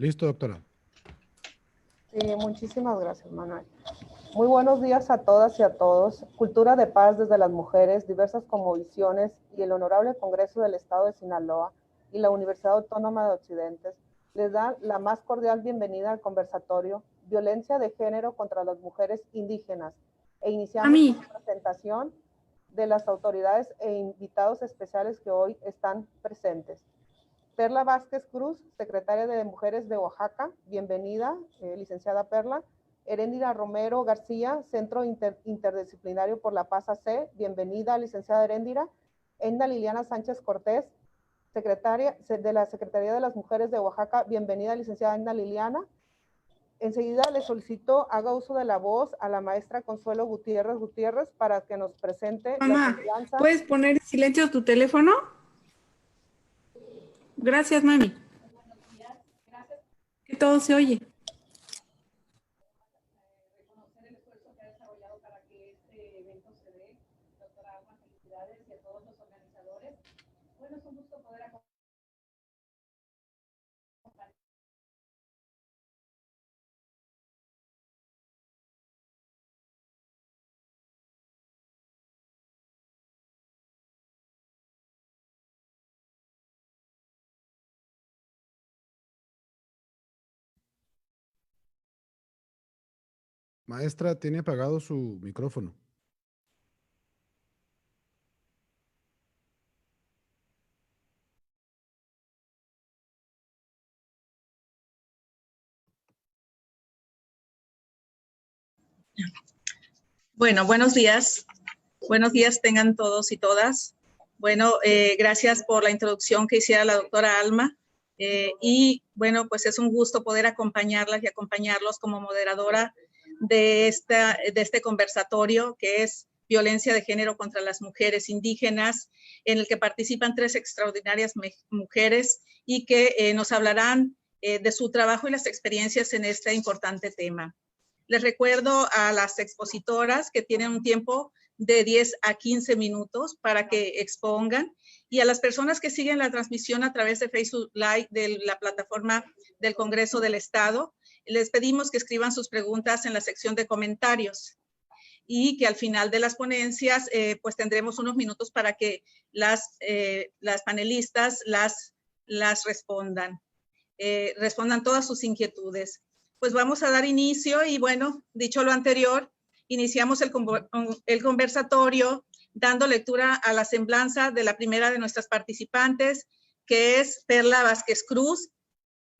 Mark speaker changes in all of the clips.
Speaker 1: Listo, doctora.
Speaker 2: Sí, muchísimas gracias, Manuel. Muy buenos días a todas y a todos. Cultura de paz desde las mujeres, diversas cosmovisiones y el Honorable Congreso del Estado de Sinaloa y la Universidad Autónoma de Occidentes les dan la más cordial bienvenida al conversatorio Violencia de Género contra las Mujeres Indígenas e iniciamos con la presentación de las autoridades e invitados especiales que hoy están presentes. Perla Vázquez Cruz, secretaria de Mujeres de Oaxaca, bienvenida, licenciada Perla. Heréndira Romero García, Centro Interdisciplinario por la Paz AC, bienvenida, licenciada Heréndira. Edna Liliana Sánchez Cortés, secretaria de la Secretaría de las Mujeres de Oaxaca, bienvenida, licenciada Edna Liliana. Enseguida le solicito haga uso de la voz a la maestra Consuelo Gutiérrez para que nos presente
Speaker 3: Mamá, ¿puedes poner en silencio tu teléfono? Gracias, mami. Que todo se oye.
Speaker 4: Reconocer el esfuerzo que ha desarrollado para que este evento se dé. Doctora Alma, felicidades y a todos los organizadores. Bueno, es un gusto poder acompañar.
Speaker 1: Maestra, tiene apagado su micrófono.
Speaker 5: Bueno, buenos días. Buenos días tengan todos y todas. Bueno, gracias por la introducción que hiciera la doctora Alma. Y bueno, pues es un gusto poder acompañarlas y acompañarlos como moderadora de este conversatorio que es Violencia de Género contra las Mujeres Indígenas, en el que participan 3 extraordinarias mujeres y que nos hablarán de su trabajo y las experiencias en este importante tema. Les recuerdo a las expositoras que tienen un tiempo de 10 a 15 minutos para que expongan, y a las personas que siguen la transmisión a través de Facebook Live de la plataforma del Congreso del Estado, les pedimos que escriban sus preguntas en la sección de comentarios y que al final de las ponencias pues tendremos unos minutos para que las panelistas las respondan todas sus inquietudes. Pues vamos a dar inicio y bueno, dicho lo anterior, iniciamos el conversatorio dando lectura a la semblanza de la primera de nuestras participantes, que es Perla Vázquez Cruz.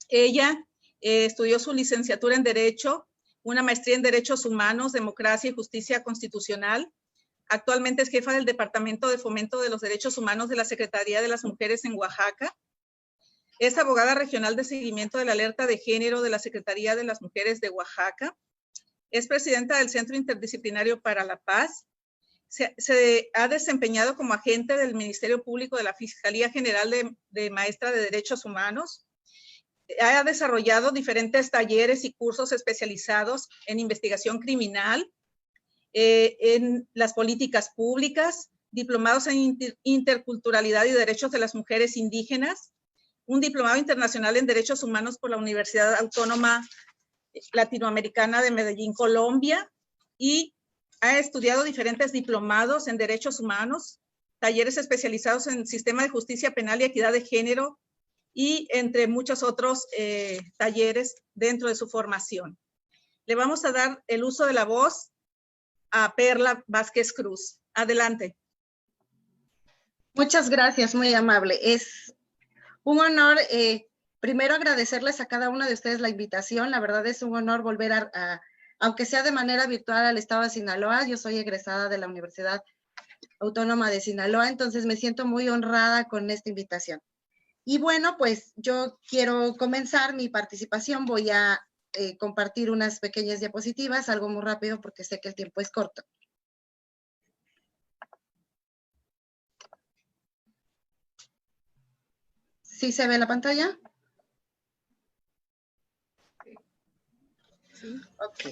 Speaker 5: Ella estudió su licenciatura en Derecho, una maestría en Derechos Humanos, Democracia y Justicia Constitucional. Actualmente es jefa del Departamento de Fomento de los Derechos Humanos de la Secretaría de las Mujeres en Oaxaca. Es abogada regional de seguimiento de la alerta de género de la Secretaría de las Mujeres de Oaxaca. Es presidenta del Centro Interdisciplinario para la Paz. Se ha desempeñado como agente del Ministerio Público de la Fiscalía General de Maestra de Derechos Humanos. Ha desarrollado diferentes talleres y cursos especializados en investigación criminal, en las políticas públicas, diplomados en interculturalidad y derechos de las mujeres indígenas, un diplomado internacional en Derechos Humanos por la Universidad Autónoma Latinoamericana de Medellín, Colombia, y ha estudiado diferentes diplomados en Derechos Humanos, talleres especializados en Sistema de Justicia Penal y Equidad de Género, y entre muchos otros talleres dentro de su formación. Le vamos a dar el uso de la voz a Perla Vázquez Cruz. Adelante.
Speaker 6: Muchas gracias, muy amable. Es un honor, primero agradecerles a cada una de ustedes la invitación. La verdad es un honor volver aunque sea de manera virtual, al estado de Sinaloa. Yo soy egresada de la Universidad Autónoma de Sinaloa, entonces me siento muy honrada con esta invitación. Y bueno, pues yo quiero comenzar mi participación. Voy a compartir unas pequeñas diapositivas, algo muy rápido porque sé que el tiempo es corto. ¿Sí se ve la pantalla? Sí. Ok.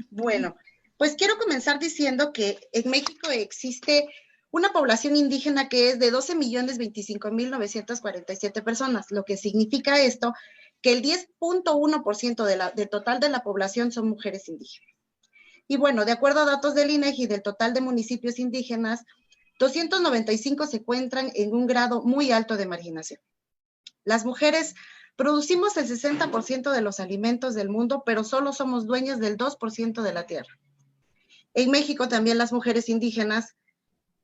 Speaker 6: Bueno, pues quiero comenzar diciendo que en México existe una población indígena que es de 12.025.947 personas. Lo que significa esto que el 10.1% del total de la población son mujeres indígenas. Y bueno, de acuerdo a datos del INEGI, del total de municipios indígenas, 295 se encuentran en un grado muy alto de marginación. Las mujeres producimos el 60% de los alimentos del mundo, pero solo somos dueñas del 2% de la tierra. En México también las mujeres indígenas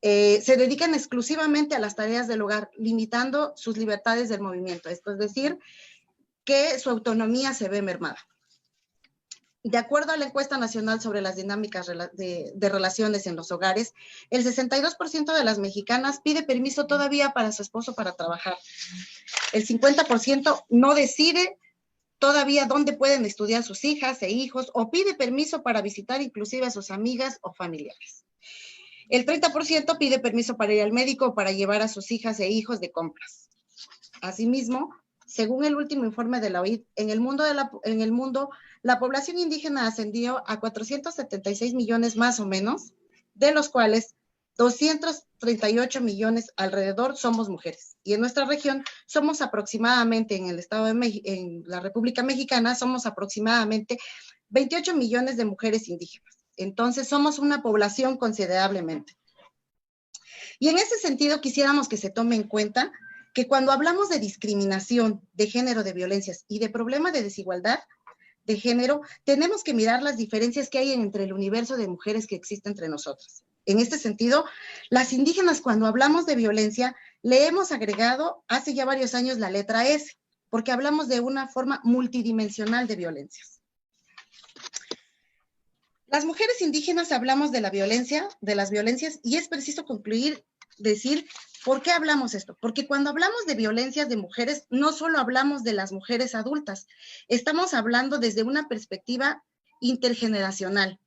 Speaker 6: se dedican exclusivamente a las tareas del hogar, limitando sus libertades del movimiento. Esto es decir, que su autonomía se ve mermada. De acuerdo a la encuesta nacional sobre las dinámicas de relaciones en los hogares, el 62% de las mexicanas pide permiso todavía para su esposo para trabajar. El 50% no decide todavía dónde pueden estudiar sus hijas e hijos o pide permiso para visitar inclusive a sus amigas o familiares. El 30% pide permiso para ir al médico o para llevar a sus hijas e hijos de compras. Asimismo, según el último informe de la OID, en el mundo, la población indígena ascendió a 476 millones más o menos, de los cuales 238 millones alrededor somos mujeres. Y en nuestra región somos aproximadamente, en el estado de México, en la República Mexicana, somos aproximadamente 28 millones de mujeres indígenas. Entonces somos una población considerablemente. Y en ese sentido quisiéramos que se tome en cuenta que cuando hablamos de discriminación, de género, de violencias y de problema de desigualdad de género, tenemos que mirar las diferencias que hay entre el universo de mujeres que existe entre nosotras. En este sentido, las indígenas, cuando hablamos de violencia, le hemos agregado hace ya varios años la letra S, porque hablamos de una forma multidimensional de violencias. Las mujeres indígenas hablamos de la violencia, de las violencias, y es preciso concluir, decir, ¿por qué hablamos esto? Porque cuando hablamos de violencias de mujeres, no solo hablamos de las mujeres adultas, estamos hablando desde una perspectiva intergeneracional,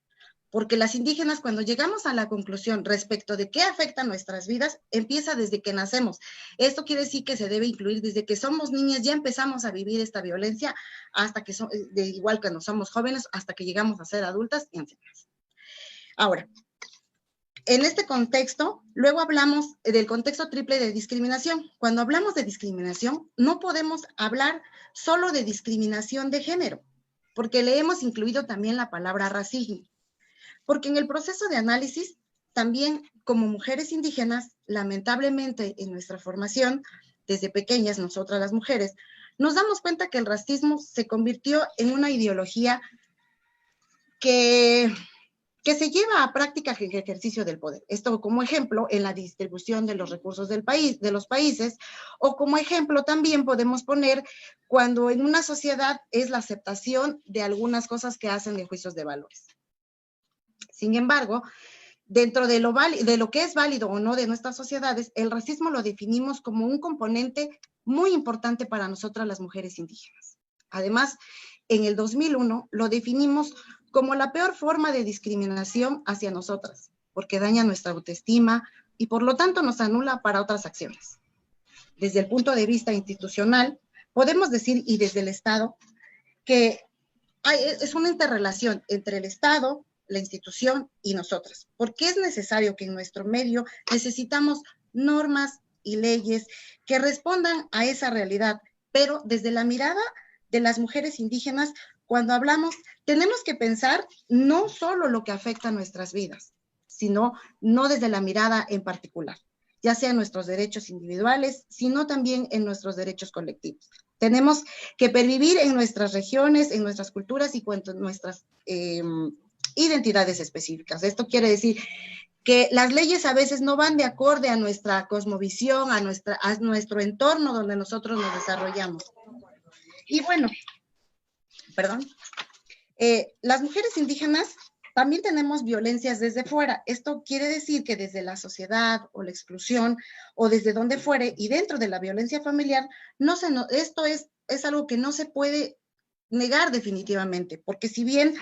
Speaker 6: porque las indígenas, cuando llegamos a la conclusión respecto de qué afecta nuestras vidas, empieza desde que nacemos. Esto quiere decir que se debe incluir desde que somos niñas, ya empezamos a vivir esta violencia, hasta que igual cuando somos jóvenes, hasta que llegamos a ser adultas y ancianas. Ahora, en este contexto, luego hablamos del contexto triple de discriminación. Cuando hablamos de discriminación, no podemos hablar solo de discriminación de género, porque le hemos incluido también la palabra racismo. Porque en el proceso de análisis, también como mujeres indígenas, lamentablemente en nuestra formación, desde pequeñas, nosotras las mujeres, nos damos cuenta que el racismo se convirtió en una ideología que se lleva a práctica el ejercicio del poder. Esto como ejemplo en la distribución de los recursos del país, de los países, o como ejemplo también podemos poner cuando en una sociedad es la aceptación de algunas cosas que hacen de juicios de valores. Sin embargo, dentro de lo que es válido o no de nuestras sociedades, el racismo lo definimos como un componente muy importante para nosotras las mujeres indígenas. Además, en el 2001 lo definimos como la peor forma de discriminación hacia nosotras, porque daña nuestra autoestima y por lo tanto nos anula para otras acciones. Desde el punto de vista institucional, podemos decir, y desde el Estado, que es una interrelación entre el Estado, la institución y nosotras, porque es necesario que en nuestro medio necesitamos normas y leyes que respondan a esa realidad, pero desde la mirada de las mujeres indígenas, cuando hablamos, tenemos que pensar no solo lo que afecta a nuestras vidas, sino no desde la mirada en particular, ya sea en nuestros derechos individuales, sino también en nuestros derechos colectivos. Tenemos que pervivir en nuestras regiones, en nuestras culturas y en nuestras identidades específicas. Esto quiere decir que las leyes a veces no van de acorde a nuestra cosmovisión, a nuestro entorno donde nosotros nos desarrollamos. Y bueno, las mujeres indígenas también tenemos violencias desde fuera. Esto quiere decir que desde la sociedad o la exclusión o desde donde fuere y dentro de la violencia familiar, esto es algo que no se puede negar definitivamente, porque si bien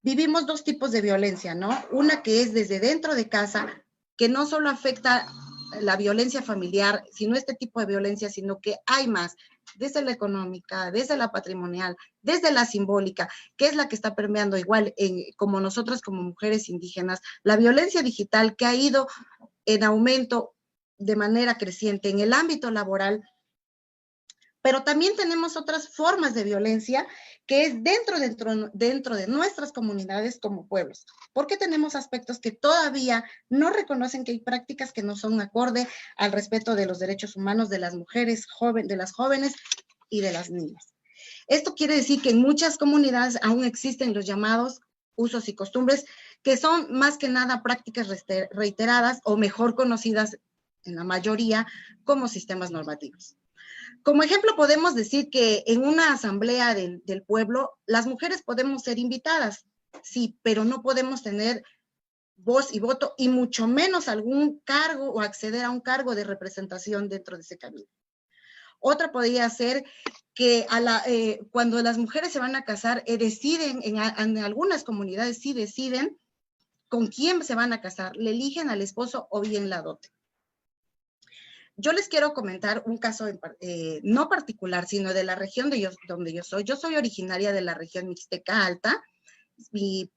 Speaker 6: vivimos dos tipos de violencia, ¿no? Una que es desde dentro de casa, que no solo afecta la violencia familiar, sino este tipo de violencia, sino que hay más, desde la económica, desde la patrimonial, desde la simbólica, que es la que está permeando igual como nosotras como mujeres indígenas, la violencia digital que ha ido en aumento de manera creciente en el ámbito laboral, Pero también tenemos otras formas de violencia que es dentro de nuestras comunidades como pueblos, porque tenemos aspectos que todavía no reconocen que hay prácticas que no son acorde al respeto de los derechos humanos de las mujeres, de las jóvenes y de las niñas. Esto quiere decir que en muchas comunidades aún existen los llamados usos y costumbres, que son más que nada prácticas reiteradas o mejor conocidas en la mayoría como sistemas normativos. Como ejemplo, podemos decir que en una asamblea del pueblo, las mujeres podemos ser invitadas, sí, pero no podemos tener voz y voto, y mucho menos algún cargo o acceder a un cargo de representación dentro de ese camino. Otra podría ser que cuando las mujeres se van a casar, deciden, en algunas comunidades sí deciden con quién se van a casar, le eligen al esposo o bien la dote. Yo les quiero comentar un caso no particular, sino de la región donde yo soy. Yo soy originaria de la región Mixteca Alta. Mi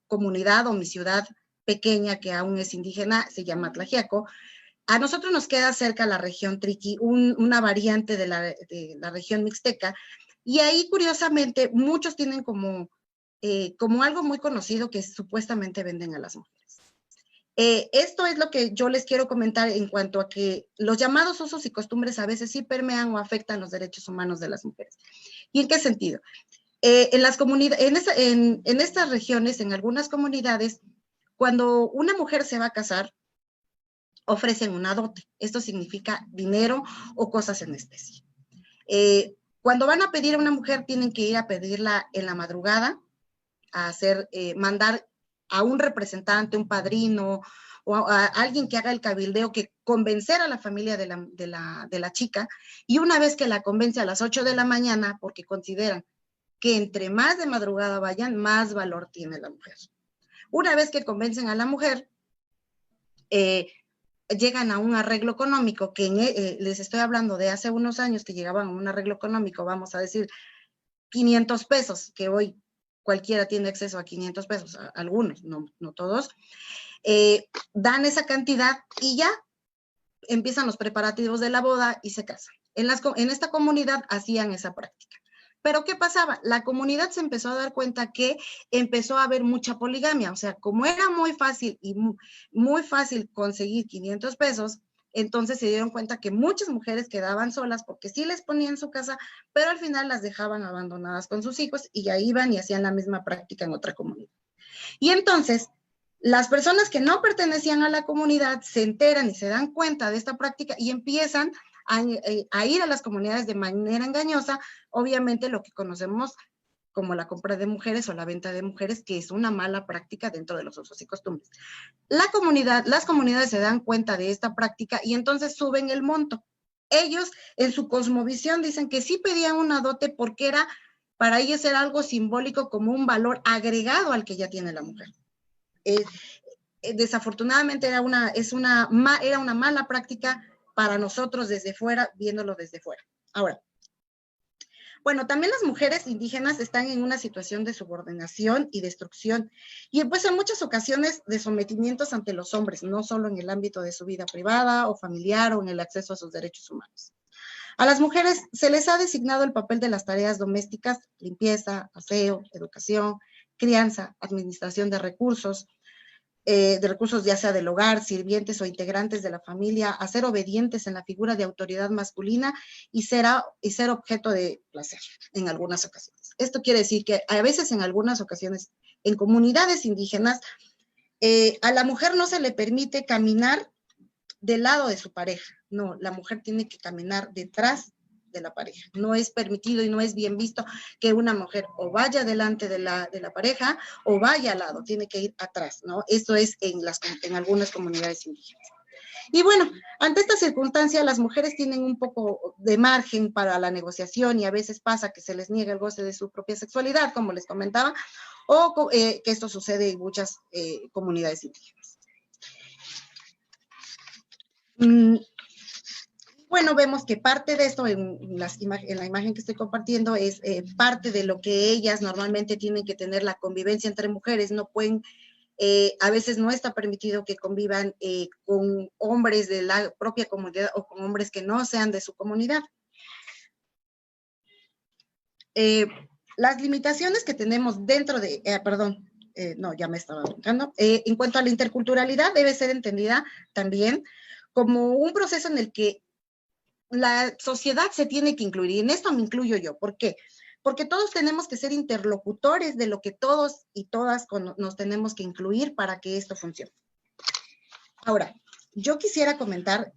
Speaker 6: comunidad o mi ciudad pequeña, que aún es indígena, se llama Tlaxiaco. A nosotros nos queda cerca la región Triqui, una variante de la región Mixteca. Y ahí, curiosamente, muchos tienen como algo muy conocido que supuestamente venden a las mujeres. Esto es lo que yo les quiero comentar en cuanto a que los llamados usos y costumbres a veces sí permean o afectan los derechos humanos de las mujeres. ¿Y en qué sentido? En estas regiones, en algunas comunidades, cuando una mujer se va a casar, ofrecen una dote. Esto significa dinero o cosas en especie. Cuando van a pedir a una mujer, tienen que ir a pedirla en la madrugada, mandar a un representante, un padrino, o a alguien que haga el cabildeo, que convencer a la familia de la chica, y una vez que la convence a las 8 de la mañana, porque consideran que entre más de madrugada vayan, más valor tiene la mujer. Una vez que convencen a la mujer, llegan a un arreglo económico, que les estoy hablando de hace unos años que llegaban a un arreglo económico, vamos a decir, 500 pesos, que hoy cualquiera tiene acceso a 500 pesos, algunos, no todos, dan esa cantidad y ya empiezan los preparativos de la boda y se casan. En esta comunidad hacían esa práctica. Pero ¿qué pasaba? La comunidad se empezó a dar cuenta que empezó a haber mucha poligamia, o sea, como era muy fácil y muy fácil conseguir 500 pesos, entonces se dieron cuenta que muchas mujeres quedaban solas porque sí les ponían su casa, pero al final las dejaban abandonadas con sus hijos y ya iban y hacían la misma práctica en otra comunidad. Y entonces, las personas que no pertenecían a la comunidad se enteran y se dan cuenta de esta práctica y empiezan a ir a las comunidades de manera engañosa, obviamente lo que conocemos como la compra de mujeres o la venta de mujeres, que es una mala práctica dentro de los usos y costumbres. Las comunidades se dan cuenta de esta práctica y entonces suben el monto. Ellos, en su cosmovisión, dicen que sí pedían una dote porque para ellos era algo simbólico, como un valor agregado al que ya tiene la mujer. Desafortunadamente era una mala práctica para nosotros desde fuera, viéndolo desde fuera. Ahora, bueno, también las mujeres indígenas están en una situación de subordinación y destrucción, y pues en muchas ocasiones de sometimientos ante los hombres, no solo en el ámbito de su vida privada o familiar o en el acceso a sus derechos humanos. A las mujeres se les ha designado el papel de las tareas domésticas, limpieza, aseo, educación, crianza, administración de recursos ya sea del hogar, sirvientes o integrantes de la familia, a ser obedientes en la figura de autoridad masculina y ser objeto de placer en algunas ocasiones. Esto quiere decir que a veces en algunas ocasiones en comunidades indígenas a la mujer no se le permite caminar del lado de su pareja, no, la mujer tiene que caminar detrás de la pareja. No es permitido y no es bien visto que una mujer o vaya delante de la pareja o vaya al lado, tiene que ir atrás, ¿no? Esto es en algunas comunidades indígenas. Y bueno, ante esta circunstancia, las mujeres tienen un poco de margen para la negociación y a veces pasa que se les niega el goce de su propia sexualidad, como les comentaba, o que esto sucede en muchas comunidades indígenas. Bueno, vemos que parte de esto en la imagen que estoy compartiendo es parte de lo que ellas normalmente tienen que tener, la convivencia entre mujeres. No pueden, a veces no está permitido que convivan con hombres de la propia comunidad o con hombres que no sean de su comunidad. Las limitaciones que tenemos dentro de, no, ya me estaba brincando. En cuanto a la interculturalidad, debe ser entendida también como un proceso en el que la sociedad se tiene que incluir, y en esto me incluyo yo. ¿Por qué? Porque todos tenemos que ser interlocutores de lo que todos y todas nos tenemos que incluir para que esto funcione. Ahora, yo quisiera comentar,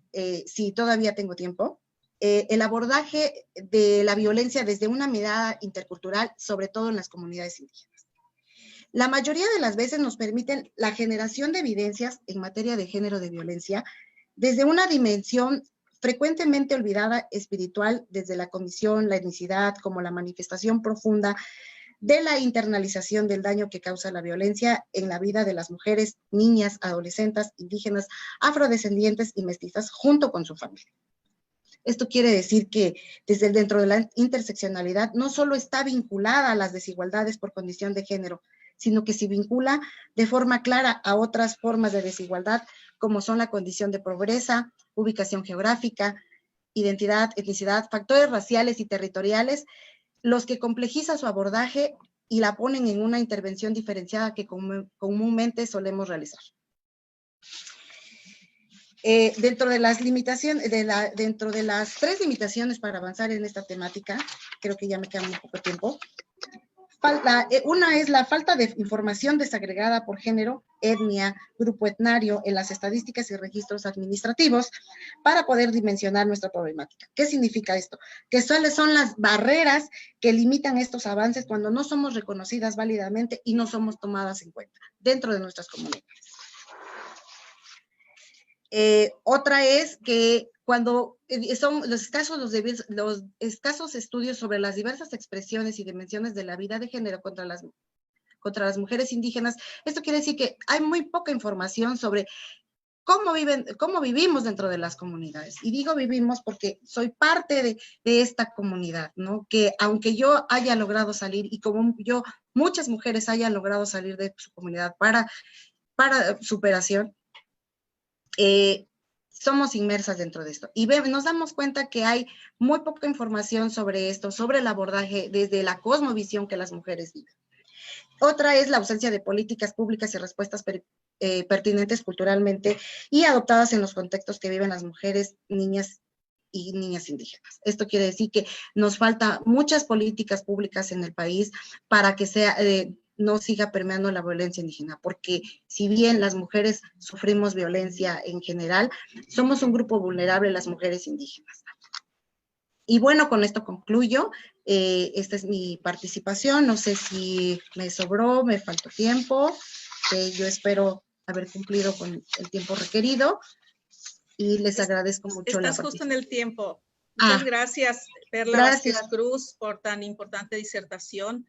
Speaker 6: si todavía tengo tiempo, el abordaje de la violencia desde una mirada intercultural, sobre todo en las comunidades indígenas. La mayoría de las veces nos permiten la generación de evidencias en materia de género de violencia desde una dimensión frecuentemente olvidada espiritual, desde la comisión, la etnicidad, como la manifestación profunda de la internalización del daño que causa la violencia en la vida de las mujeres, niñas, adolescentes, indígenas, afrodescendientes y mestizas, junto con su familia. Esto quiere decir que dentro de la interseccionalidad no solo está vinculada a las desigualdades por condición de género, sino que se vincula de forma clara a otras formas de desigualdad, como son la condición de pobreza, ubicación geográfica, identidad, etnicidad, factores raciales y territoriales, los que complejizan su abordaje y la ponen en una intervención diferenciada que comúnmente solemos realizar. Dentro de las limitaciones, dentro de las 3 limitaciones para avanzar en esta temática, creo que ya me queda muy poco tiempo. Una es la falta de información desagregada por género, etnia, grupo etnario en las estadísticas y registros administrativos para poder dimensionar nuestra problemática. ¿Qué significa esto? Que cuáles son las barreras que limitan estos avances cuando no somos reconocidas válidamente y no somos tomadas en cuenta dentro de nuestras comunidades. Otra es que cuando son los escasos estudios sobre las diversas expresiones y dimensiones de la vida de género contra las mujeres indígenas, esto quiere decir que hay muy poca información sobre cómo vivimos dentro de las comunidades. Y digo vivimos porque soy parte de esta comunidad, ¿no? Que aunque yo haya logrado salir, y como yo, muchas mujeres hayan logrado salir de su comunidad para superación, somos inmersas dentro de esto. Y nos damos cuenta que hay muy poca información sobre esto, sobre el abordaje desde la cosmovisión que las mujeres viven. Otra es la ausencia de políticas públicas y respuestas pertinentes culturalmente y adoptadas en los contextos que viven las mujeres, niñas y niñas indígenas. Esto quiere decir que nos falta muchas políticas públicas en el país para que no siga permeando la violencia indígena, porque si bien las mujeres sufrimos violencia en general, somos un grupo vulnerable las mujeres indígenas. Y bueno, con esto concluyo. Esta es mi participación. No sé si me sobró, me faltó tiempo. Yo espero haber cumplido con el tiempo requerido y les agradezco mucho la participación.
Speaker 5: Estás justo en el tiempo. Muchas gracias, Perla Vázquez Cruz, por tan importante disertación.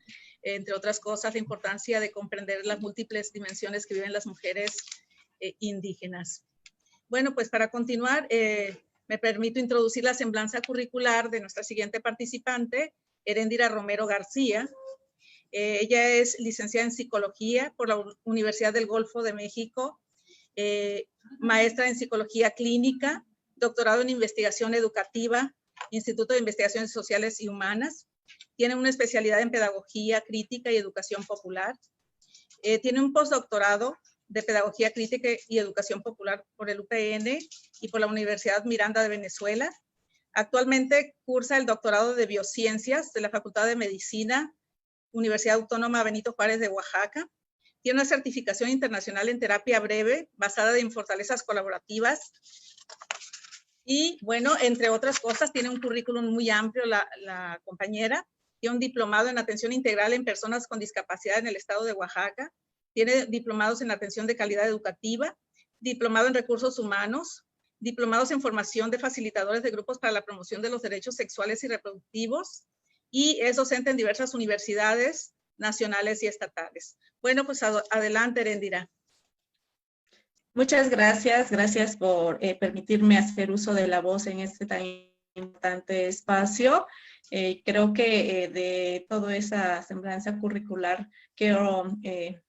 Speaker 5: Entre otras cosas, la importancia de comprender las múltiples dimensiones que viven las mujeres indígenas. Bueno, pues para continuar, me permito introducir la semblanza curricular de nuestra siguiente participante, Heréndira Romero García. Ella es licenciada en Psicología por la Universidad del Golfo de México, maestra en Psicología Clínica, doctorado en Investigación Educativa, Instituto de Investigaciones Sociales y Humanas. Tiene una especialidad en Pedagogía Crítica y Educación Popular. Tiene un postdoctorado de Pedagogía Crítica y Educación Popular por el UPN y por la Universidad Miranda de Venezuela. Actualmente cursa el doctorado de Biociencias de la Facultad de Medicina, Universidad Autónoma Benito Juárez de Oaxaca. Tiene una certificación internacional en terapia breve basada en fortalezas colaborativas. Y bueno, entre otras cosas, tiene un currículum muy amplio la compañera. Tiene un diplomado en atención integral en personas con discapacidad en el estado de Oaxaca. Tiene diplomados en atención de calidad educativa, diplomado en recursos humanos, diplomados en formación de facilitadores de grupos para la promoción de los derechos sexuales y reproductivos, y es docente en diversas universidades nacionales y estatales. Bueno, pues adelante, Heréndira.
Speaker 7: Muchas gracias. Gracias por permitirme hacer uso de la voz en este tan importante espacio. Creo que de toda esa semblanza curricular quiero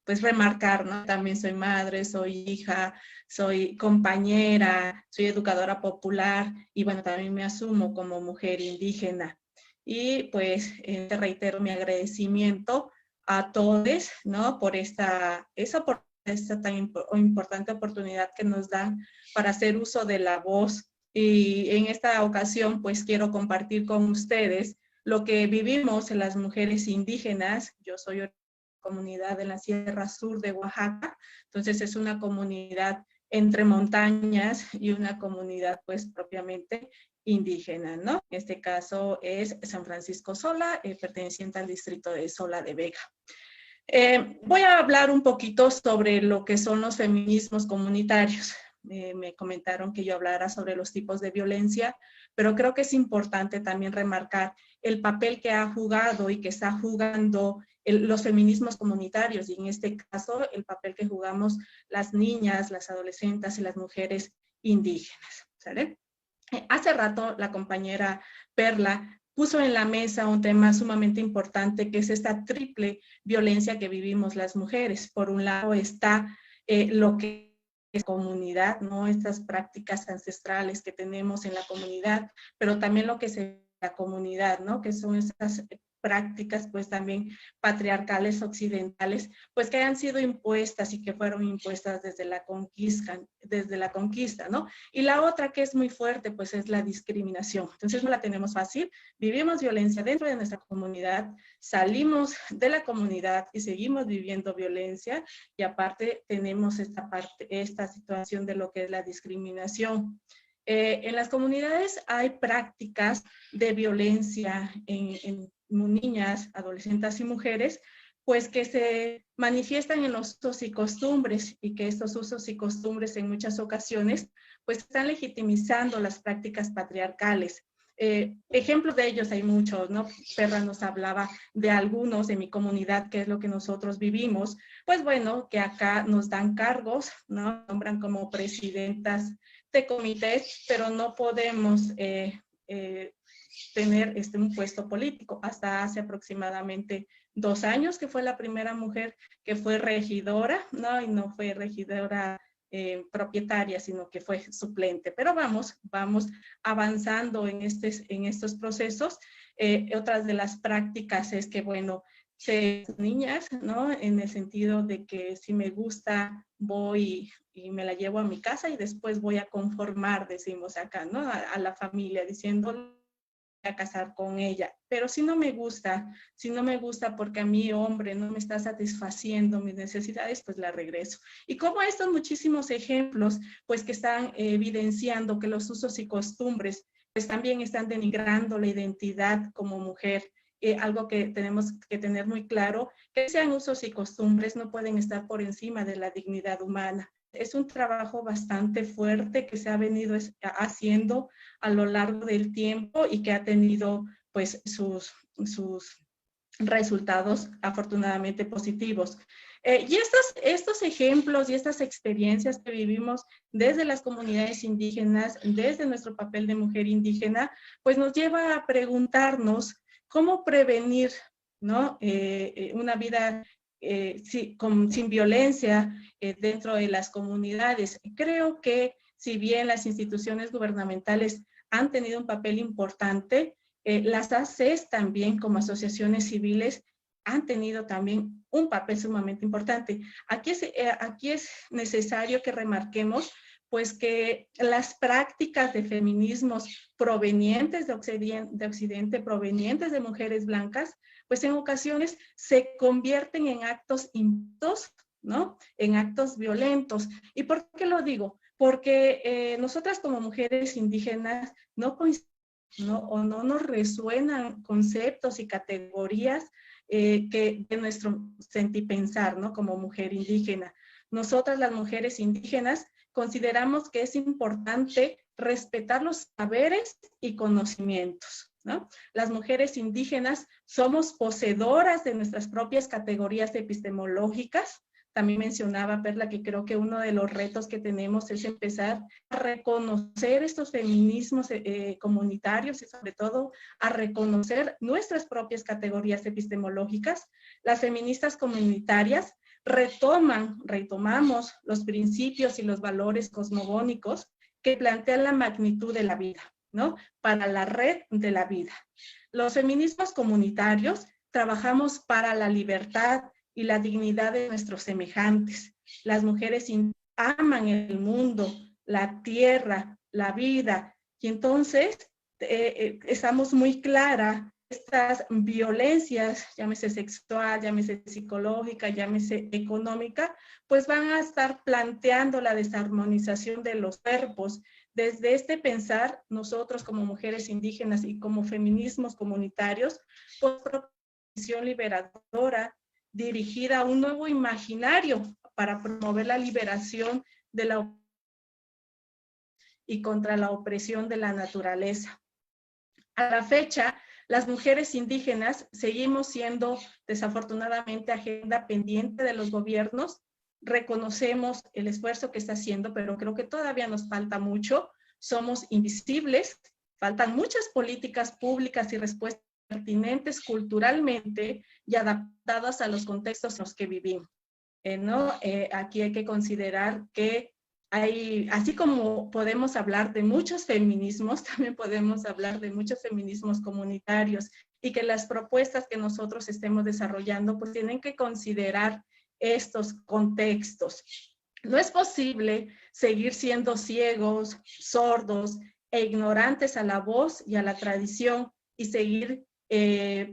Speaker 7: pues remarcar, ¿no? También soy madre, soy hija, soy compañera, soy educadora popular y bueno, también me asumo como mujer indígena. y pues te reitero mi agradecimiento a todos, ¿no? Por esta tan importante oportunidad que nos dan para hacer uso de la voz. Y en esta ocasión, pues quiero compartir con ustedes lo que vivimos en las mujeres indígenas. Yo soy de la comunidad de la Sierra Sur de Oaxaca, entonces es una comunidad entre montañas y una comunidad pues propiamente indígena, ¿no? En este caso es San Francisco Sola, perteneciente al distrito de Sola de Vega. Voy a hablar un poquito sobre lo que son los feminismos comunitarios. Me comentaron que yo hablara sobre los tipos de violencia, pero creo que es importante también remarcar el papel que ha jugado y que está jugando los feminismos comunitarios, y en este caso el papel que jugamos las niñas, las adolescentes y las mujeres indígenas, ¿sale? Hace rato la compañera Perla puso en la mesa un tema sumamente importante, que es esta triple violencia que vivimos las mujeres. Por un lado está lo que es comunidad, ¿no? Estas prácticas ancestrales que tenemos en la comunidad, pero también lo que es la comunidad, ¿no? Que son estas prácticas pues también patriarcales occidentales, pues que han sido impuestas y que fueron impuestas desde la conquista, ¿no? Y la otra que es muy fuerte pues es la discriminación. Entonces no la tenemos fácil, vivimos violencia dentro de nuestra comunidad, salimos de la comunidad y seguimos viviendo violencia, y aparte tenemos esta situación de lo que es la discriminación. En las comunidades hay prácticas de violencia en niñas, adolescentes y mujeres, pues que se manifiestan en los usos y costumbres, y que estos usos y costumbres en muchas ocasiones pues están legitimizando las prácticas patriarcales. Ejemplos de ellos hay muchos, ¿no? Perla nos hablaba de algunos de mi comunidad, que es lo que nosotros vivimos. Pues bueno, que acá nos dan cargos, ¿no? Nombran como presidentas de comités, pero no podemos tener un puesto político. Hasta hace aproximadamente 2 años que fue la primera mujer que fue regidora, ¿no? Y no fue regidora propietaria, sino que fue suplente. Pero vamos avanzando en estos procesos. Otras de las prácticas es que, bueno, niñas, ¿no? En el sentido de que si me gusta, voy y me la llevo a mi casa y después voy a conformar, decimos acá, ¿no? A la familia, diciendo a casar con ella, pero si no me gusta porque a mí, hombre, no me está satisfaciendo mis necesidades, pues la regreso. Y como estos muchísimos ejemplos, pues que están evidenciando que los usos y costumbres, pues también están denigrando la identidad como mujer. Algo que tenemos que tener muy claro, que sean usos y costumbres no pueden estar por encima de la dignidad humana. Es un trabajo bastante fuerte que se ha venido haciendo a lo largo del tiempo y que ha tenido pues sus resultados afortunadamente positivos. Y estos ejemplos y estas experiencias que vivimos desde las comunidades indígenas, desde nuestro papel de mujer indígena, pues nos lleva a preguntarnos cómo prevenir, ¿no? Una vida sin violencia dentro de las comunidades. Creo que si bien las instituciones gubernamentales han tenido un papel importante, las ACES también como asociaciones civiles han tenido también un papel sumamente importante. Aquí es necesario que remarquemos pues que las prácticas de feminismos provenientes de Occidente, provenientes de mujeres blancas, pues en ocasiones se convierten en actos impuestos, ¿no? En actos violentos. ¿Y por qué lo digo? Porque nosotras como mujeres indígenas no nos resuenan conceptos y categorías que de nuestro sentir pensar, ¿no? Como mujer indígena. Nosotras las mujeres indígenas consideramos que es importante respetar los saberes y conocimientos, ¿no? Las mujeres indígenas somos poseedoras de nuestras propias categorías epistemológicas. También mencionaba Perla que creo que uno de los retos que tenemos es empezar a reconocer estos feminismos comunitarios y sobre todo a reconocer nuestras propias categorías epistemológicas. Las feministas comunitarias retomamos los principios y los valores cosmogónicos que plantean la magnitud de la vida, ¿no? Para la red de la vida. los feminismos comunitarios trabajamos para la libertad y la dignidad de nuestros semejantes. Las mujeres aman el mundo, la tierra, la vida, y entonces estamos muy claras. Estas violencias, llámese sexual, llámese psicológica, llámese económica, pues van a estar planteando la desarmonización de los cuerpos. Desde este pensar, nosotros como mujeres indígenas y como feminismos comunitarios, pues proposición liberadora dirigida a un nuevo imaginario para promover la liberación de la y contra la opresión de la naturaleza. A la fecha, las mujeres indígenas seguimos siendo desafortunadamente agenda pendiente de los gobiernos. Reconocemos el esfuerzo que está haciendo, pero creo que todavía nos falta mucho. Somos invisibles, faltan muchas políticas públicas y respuestas pertinentes culturalmente y adaptadas a los contextos en los que vivimos. Aquí hay que considerar que así como podemos hablar de muchos feminismos, también podemos hablar de muchos feminismos comunitarios y que las propuestas que nosotros estemos desarrollando pues tienen que considerar estos contextos. No es posible seguir siendo ciegos, sordos e ignorantes a la voz y a la tradición y seguir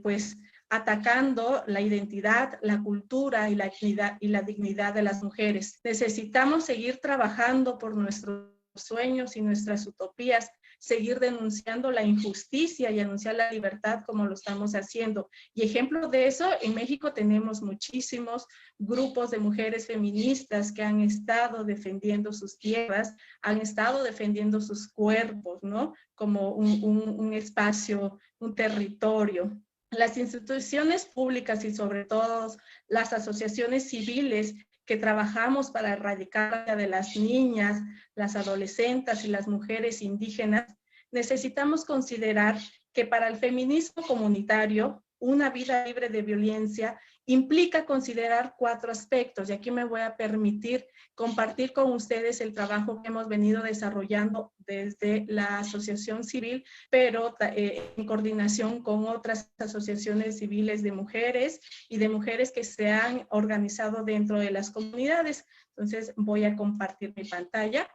Speaker 7: pues atacando la identidad, la cultura y la dignidad de las mujeres. Necesitamos seguir trabajando por nuestros sueños y nuestras utopías, seguir denunciando la injusticia y anunciar la libertad como lo estamos haciendo. Y ejemplo de eso, en México tenemos muchísimos grupos de mujeres feministas que han estado defendiendo sus tierras, han estado defendiendo sus cuerpos, ¿no? Como un espacio, un territorio. Las instituciones públicas y sobre todo las asociaciones civiles que trabajamos para erradicar de las niñas, las adolescentes y las mujeres indígenas, necesitamos considerar que para el feminismo comunitario, una vida libre de violencia implica considerar 4 aspectos, y aquí me voy a permitir compartir con ustedes el trabajo que hemos venido desarrollando desde la asociación civil, pero en coordinación con otras asociaciones civiles de mujeres y de mujeres que se han organizado dentro de las comunidades. Entonces voy a compartir mi pantalla.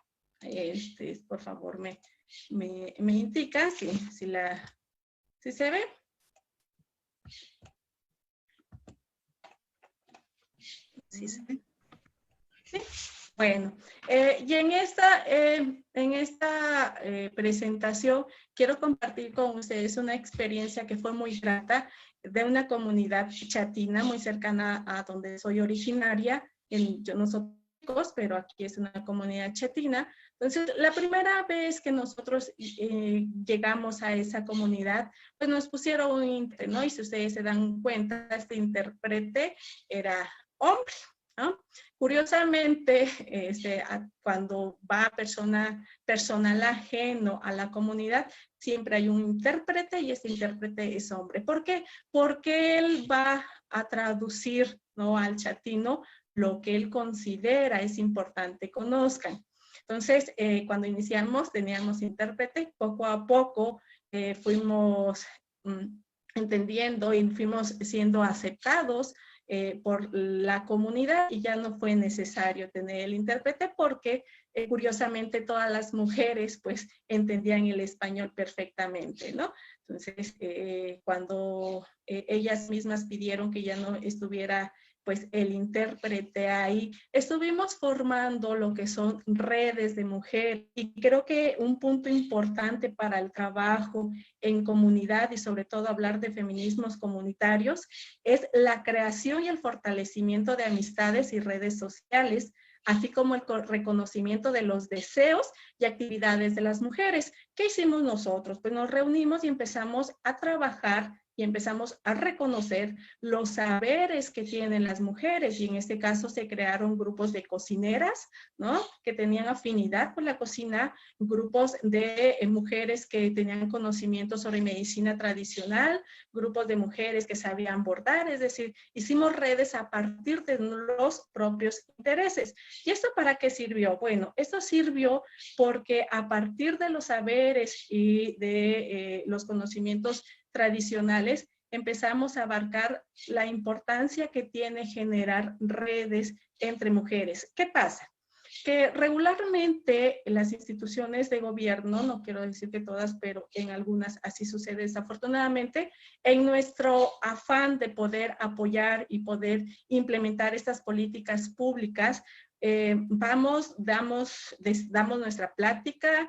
Speaker 7: Por favor, me indican si se ve. Sí, se ve. Sí. Bueno, y en esta presentación quiero compartir con ustedes una experiencia que fue muy grata de una comunidad chatina muy cercana a donde soy originaria. Yo no soy chicos, pero aquí es una comunidad chatina. Entonces, la primera vez que nosotros llegamos a esa comunidad, pues nos pusieron un intérprete, ¿no? Y si ustedes se dan cuenta, este intérprete era hombre, ¿no? Curiosamente, cuando va personal ajeno a la comunidad, siempre hay un intérprete y este intérprete es hombre. ¿Por qué? Porque él va a traducir, ¿no?, al chatino lo que él considera es importante conozcan. Entonces, cuando iniciamos teníamos intérprete, poco a poco fuimos entendiendo y fuimos siendo aceptados por la comunidad y ya no fue necesario tener el intérprete porque curiosamente todas las mujeres pues entendían el español perfectamente, ¿no? Entonces, cuando ellas mismas pidieron que ya no estuviera pues el intérprete ahí, estuvimos formando lo que son redes de mujeres y creo que un punto importante para el trabajo en comunidad y sobre todo hablar de feminismos comunitarios es la creación y el fortalecimiento de amistades y redes sociales, así como el reconocimiento de los deseos y actividades de las mujeres. ¿Qué hicimos nosotros? Pues nos reunimos y empezamos a trabajar y empezamos a reconocer los saberes que tienen las mujeres y en este caso se crearon grupos de cocineras, ¿no?, que tenían afinidad por la cocina, grupos de mujeres que tenían conocimiento sobre medicina tradicional, grupos de mujeres que sabían bordar, es decir, hicimos redes a partir de los propios intereses. ¿Y esto para qué sirvió? Bueno, esto sirvió porque a partir de los saberes y de los conocimientos tradicionales, empezamos a abarcar la importancia que tiene generar redes entre mujeres. ¿Qué pasa? Que regularmente las instituciones de gobierno, no quiero decir que todas, pero en algunas así sucede desafortunadamente, en nuestro afán de poder apoyar y poder implementar estas políticas públicas, damos nuestra plática,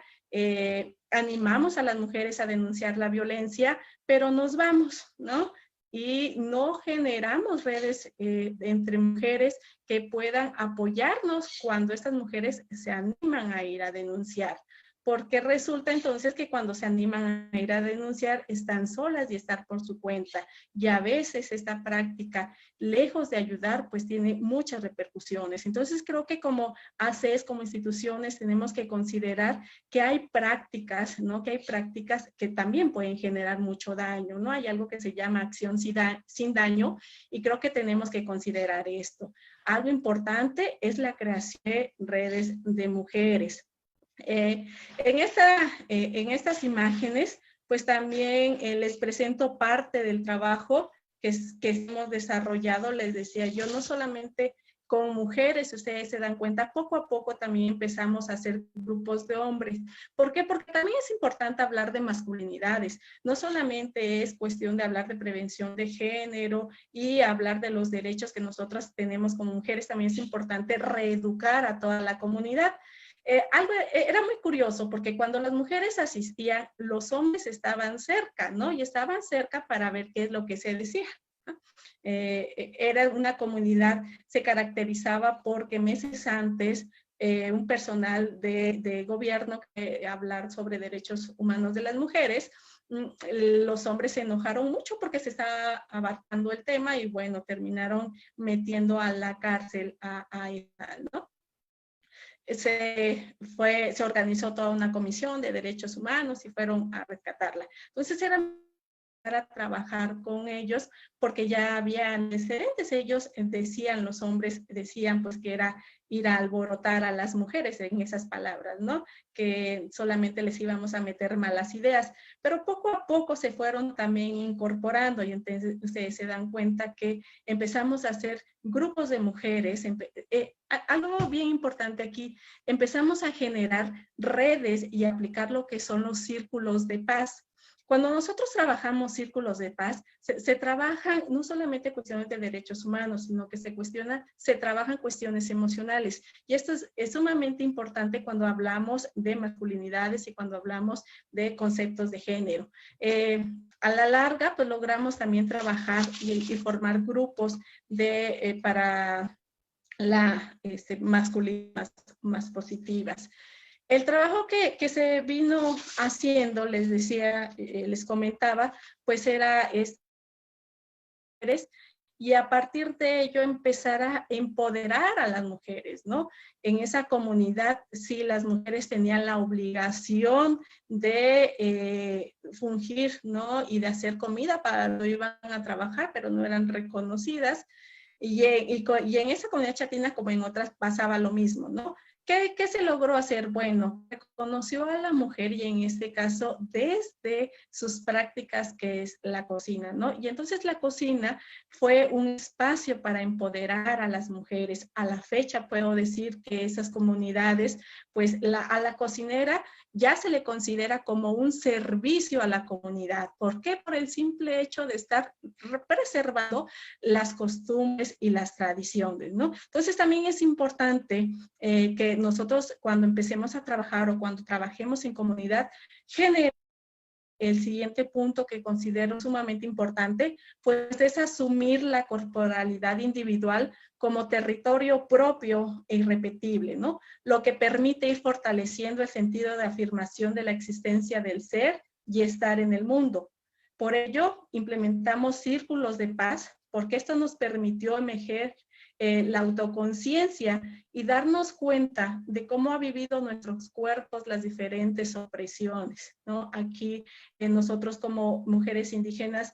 Speaker 7: animamos a las mujeres a denunciar la violencia, pero nos vamos, ¿no? Y no generamos redes entre mujeres que puedan apoyarnos cuando estas mujeres se animan a ir a denunciar. Porque resulta entonces que cuando se animan a ir a denunciar están solas y están por su cuenta. Y a veces esta práctica, lejos de ayudar, pues tiene muchas repercusiones. Entonces creo que como ACES, como instituciones, tenemos que considerar que hay prácticas, ¿no? Que hay prácticas que también pueden generar mucho daño, ¿no? Hay algo que se llama acción sin daño y creo que tenemos que considerar esto. Algo importante es la creación de redes de mujeres. En estas imágenes, pues también les presento parte del trabajo que hemos desarrollado. Les decía yo, no solamente con mujeres, ustedes se dan cuenta, poco a poco también empezamos a hacer grupos de hombres. ¿Por qué? Porque también es importante hablar de masculinidades. No solamente es cuestión de hablar de prevención de género y hablar de los derechos que nosotras tenemos como mujeres, también es importante reeducar a toda la comunidad. Era muy curioso porque cuando las mujeres asistían, los hombres estaban cerca, ¿no? Y estaban cerca para ver qué es lo que se decía, ¿no? Era una comunidad, se caracterizaba porque meses antes un personal de gobierno que hablar sobre derechos humanos de las mujeres, los hombres se enojaron mucho porque se estaba abarcando el tema y bueno, terminaron metiendo a la cárcel a ella, ¿no? Se organizó toda una comisión de derechos humanos y fueron a rescatarla. Entonces era para trabajar con ellos porque ya había antecedentes. Ellos decían, los hombres decían pues que era ir a alborotar a las mujeres, en esas palabras, ¿no? Que solamente les íbamos a meter malas ideas, pero poco a poco se fueron también incorporando y entonces ustedes se dan cuenta que empezamos a hacer grupos de mujeres. Algo bien importante aquí, empezamos a generar redes y aplicar lo que son los círculos de paz. Cuando nosotros trabajamos círculos de paz, se trabajan no solamente cuestiones de derechos humanos, sino que se trabajan cuestiones emocionales. Y esto es sumamente importante cuando hablamos de masculinidades y cuando hablamos de conceptos de género. A la larga, pues logramos también trabajar y formar grupos para la masculinidades más positivas. El trabajo que se vino haciendo, les decía, les comentaba, pues era y a partir de ello empezar a empoderar a las mujeres, ¿no? En esa comunidad, sí, las mujeres tenían la obligación de fungir, ¿no? Y de hacer comida para cuando iban a trabajar, pero no eran reconocidas. Y en esa comunidad chatina, como en otras, pasaba lo mismo, ¿no? ¿Qué se logró hacer? Bueno, reconoció a la mujer y en este caso desde sus prácticas que es la cocina, ¿no? Y entonces la cocina fue un espacio para empoderar a las mujeres. A la fecha puedo decir que esas comunidades, pues a la cocinera ya se le considera como un servicio a la comunidad. ¿Por qué? Por el simple hecho de estar preservando las costumbres y las tradiciones, ¿no? Entonces también es importante que nosotros cuando empecemos a trabajar o cuando trabajemos en comunidad, generar el siguiente punto que considero sumamente importante, pues es asumir la corporalidad individual como territorio propio e irrepetible, ¿no? Lo que permite ir fortaleciendo el sentido de afirmación de la existencia del ser y estar en el mundo. Por ello, implementamos círculos de paz, porque esto nos permitió emerger la autoconciencia y darnos cuenta de cómo ha vivido nuestros cuerpos las diferentes opresiones, ¿no? Aquí nosotros como mujeres indígenas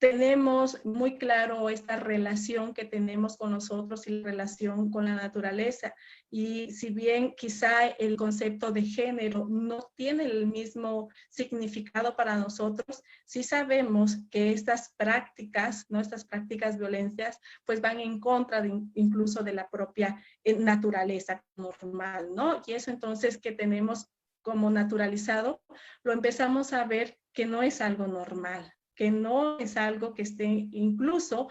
Speaker 7: tenemos muy claro esta relación que tenemos con nosotros y la relación con la naturaleza. Y si bien quizá el concepto de género no tiene el mismo significado para nosotros, sí sabemos que estas prácticas, ¿no? Estas prácticas violencias, pues van en contra incluso de la propia naturaleza normal, ¿no? Y eso entonces que tenemos como naturalizado, lo empezamos a ver que no es algo normal, que no es algo que esté incluso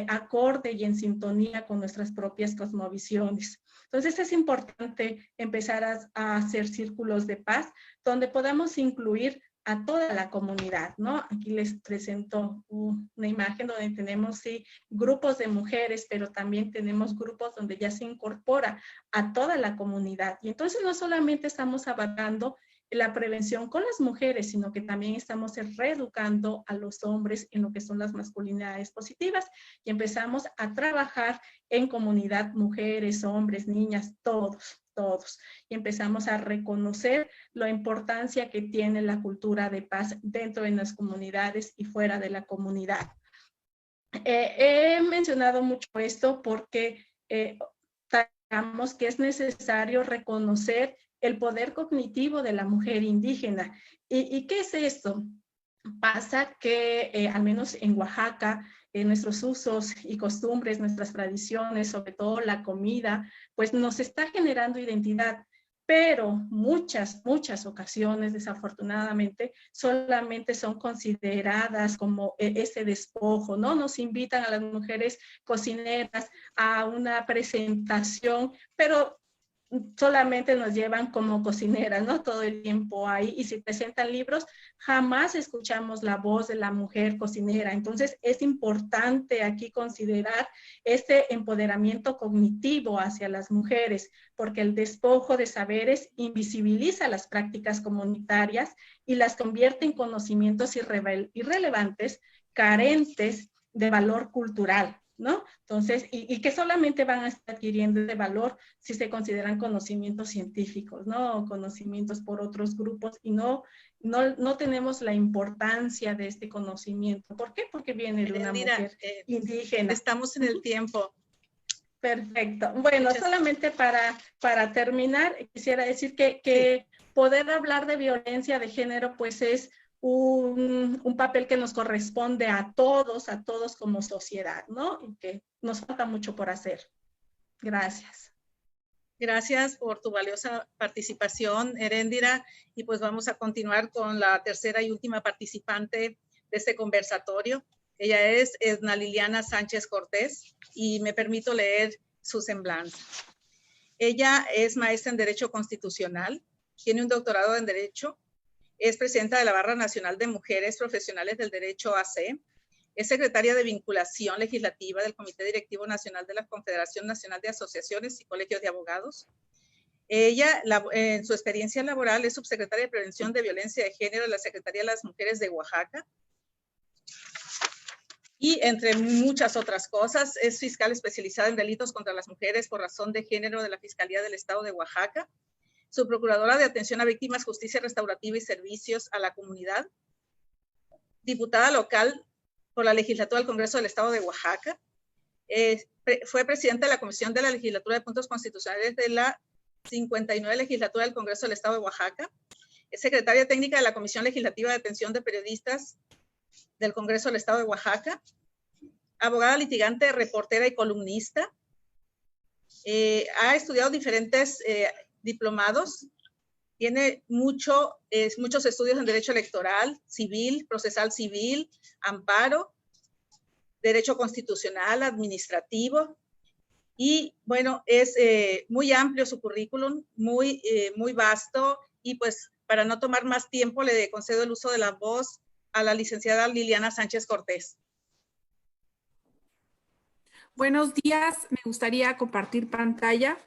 Speaker 7: acorde y en sintonía con nuestras propias cosmovisiones. Entonces es importante empezar a hacer círculos de paz donde podamos incluir a toda la comunidad, ¿no? Aquí les presento una imagen donde tenemos, sí, grupos de mujeres, pero también tenemos grupos donde ya se incorpora a toda la comunidad. Y entonces no solamente estamos abarcando la prevención con las mujeres, sino que también estamos reeducando a los hombres en lo que son las masculinidades positivas y empezamos a trabajar en comunidad, mujeres, hombres, niñas, todos. Y empezamos a reconocer la importancia que tiene la cultura de paz dentro de las comunidades y fuera de la comunidad. He mencionado mucho esto porque sabemos que es necesario reconocer el poder cognitivo de la mujer indígena. ¿Y qué es esto? Pasa que, al menos en Oaxaca, nuestros usos y costumbres, nuestras tradiciones, sobre todo la comida, pues nos está generando identidad. Pero muchas ocasiones, desafortunadamente, solamente son consideradas como ese despojo, ¿no? Nos invitan a las mujeres cocineras a una presentación, pero solamente nos llevan como cocineras, ¿no? Todo el tiempo ahí, y si presentan libros, jamás escuchamos la voz de la mujer cocinera. Entonces, es importante aquí considerar este empoderamiento cognitivo hacia las mujeres, porque el despojo de saberes invisibiliza las prácticas comunitarias y las convierte en conocimientos irrelevantes, carentes de valor cultural, ¿no? Entonces, y que solamente van a estar adquiriendo ese valor si se consideran conocimientos científicos, ¿no? Conocimientos por otros grupos y no tenemos la importancia de este conocimiento. ¿Por qué? Porque viene de una mujer indígena.
Speaker 5: Estamos en el tiempo.
Speaker 7: Perfecto. Bueno, solamente para terminar, quisiera decir que poder hablar de violencia de género, pues es un papel que nos corresponde a todos como sociedad, ¿no? Y que nos falta mucho por hacer. Gracias.
Speaker 5: Gracias por tu valiosa participación, Heréndira. Y pues vamos a continuar con la tercera y última participante de este conversatorio. Ella es Edna Liliana Sánchez Cortés y me permito leer su semblanza. Ella es maestra en Derecho Constitucional, tiene un doctorado en Derecho, es presidenta de la Barra Nacional de Mujeres Profesionales del Derecho AC, es secretaria de Vinculación Legislativa del Comité Directivo Nacional de la Confederación Nacional de Asociaciones y Colegios de Abogados. Ella, en su experiencia laboral, es subsecretaria de Prevención de Violencia de Género de la Secretaría de las Mujeres de Oaxaca. Y entre muchas otras cosas, es fiscal especializada en delitos contra las mujeres por razón de género de la Fiscalía del Estado de Oaxaca, subprocuradora de Atención a Víctimas, Justicia Restaurativa y Servicios a la Comunidad, diputada local por la Legislatura del Congreso del Estado de Oaxaca, fue presidenta de la Comisión de la Legislatura de Puntos Constitucionales de la 59 Legislatura del Congreso del Estado de Oaxaca, es secretaria técnica de la Comisión Legislativa de Atención de Periodistas del Congreso del Estado de Oaxaca, abogada litigante, reportera y columnista. Ha estudiado diferentes diplomados, tiene muchos estudios en Derecho Electoral, Civil, Procesal Civil, Amparo, Derecho Constitucional, Administrativo, y bueno, es muy amplio su currículum, muy vasto, y pues para no tomar más tiempo le concedo el uso de la voz a la licenciada Liliana Sánchez Cortés.
Speaker 3: Buenos días, me gustaría compartir pantalla.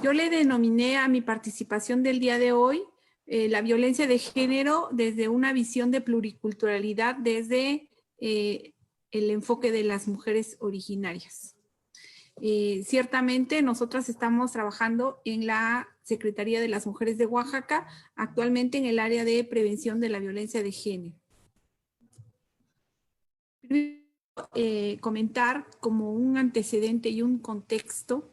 Speaker 3: Yo le denominé a mi participación del día de hoy la violencia de género desde una visión de pluriculturalidad, desde el enfoque de las mujeres originarias. Ciertamente nosotras estamos trabajando en la Secretaría de las Mujeres de Oaxaca, actualmente en el área de prevención de la violencia de género. Comentar como un antecedente y un contexto,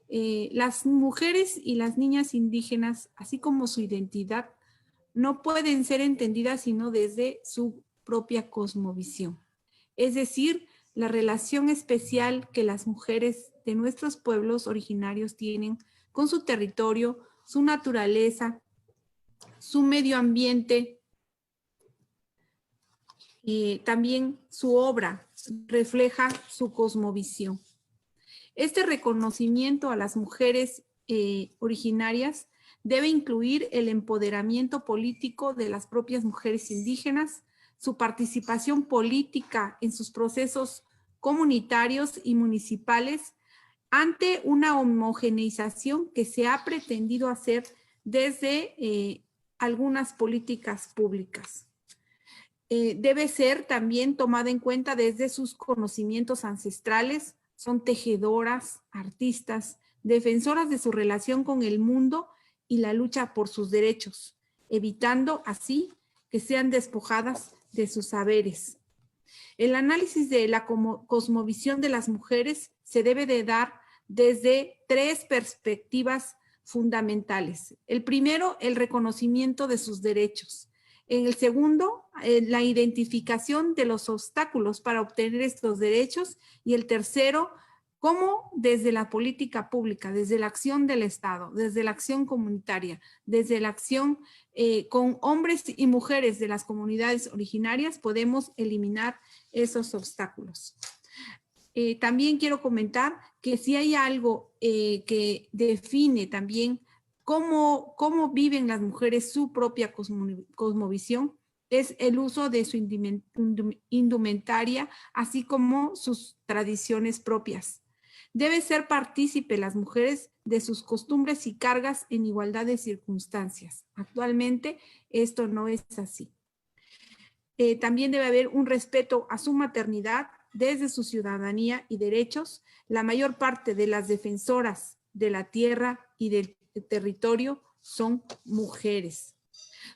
Speaker 3: las mujeres y las niñas indígenas, así como su identidad, no pueden ser entendidas sino desde su propia cosmovisión. Es decir, la relación especial que las mujeres de nuestros pueblos originarios tienen con su territorio, su naturaleza, su medio ambiente, y también su obra refleja su cosmovisión. Este reconocimiento a las mujeres originarias debe incluir el empoderamiento político de las propias mujeres indígenas, su participación política en sus procesos comunitarios y municipales ante una homogeneización que se ha pretendido hacer desde algunas políticas públicas. Debe ser también tomada en cuenta desde sus conocimientos ancestrales. Son tejedoras, artistas, defensoras de su relación con el mundo y la lucha por sus derechos, evitando así que sean despojadas de sus saberes. El análisis de la cosmovisión de las mujeres se debe de dar desde 3 perspectivas fundamentales. El primero, el reconocimiento de sus derechos. En el segundo, la identificación de los obstáculos para obtener estos derechos. Y el tercero, cómo desde la política pública, desde la acción del Estado, desde la acción comunitaria, desde la acción con hombres y mujeres de las comunidades originarias, podemos eliminar esos obstáculos. También quiero comentar que si hay algo que define también cómo viven las mujeres su propia cosmovisión, es el uso de su indumentaria, así como sus tradiciones propias. Debe ser partícipe las mujeres de sus costumbres y cargas en igualdad de circunstancias. Actualmente esto no es así. También debe haber un respeto a su maternidad desde su ciudadanía y derechos. La mayor parte de las defensoras de la tierra y del territorio son mujeres.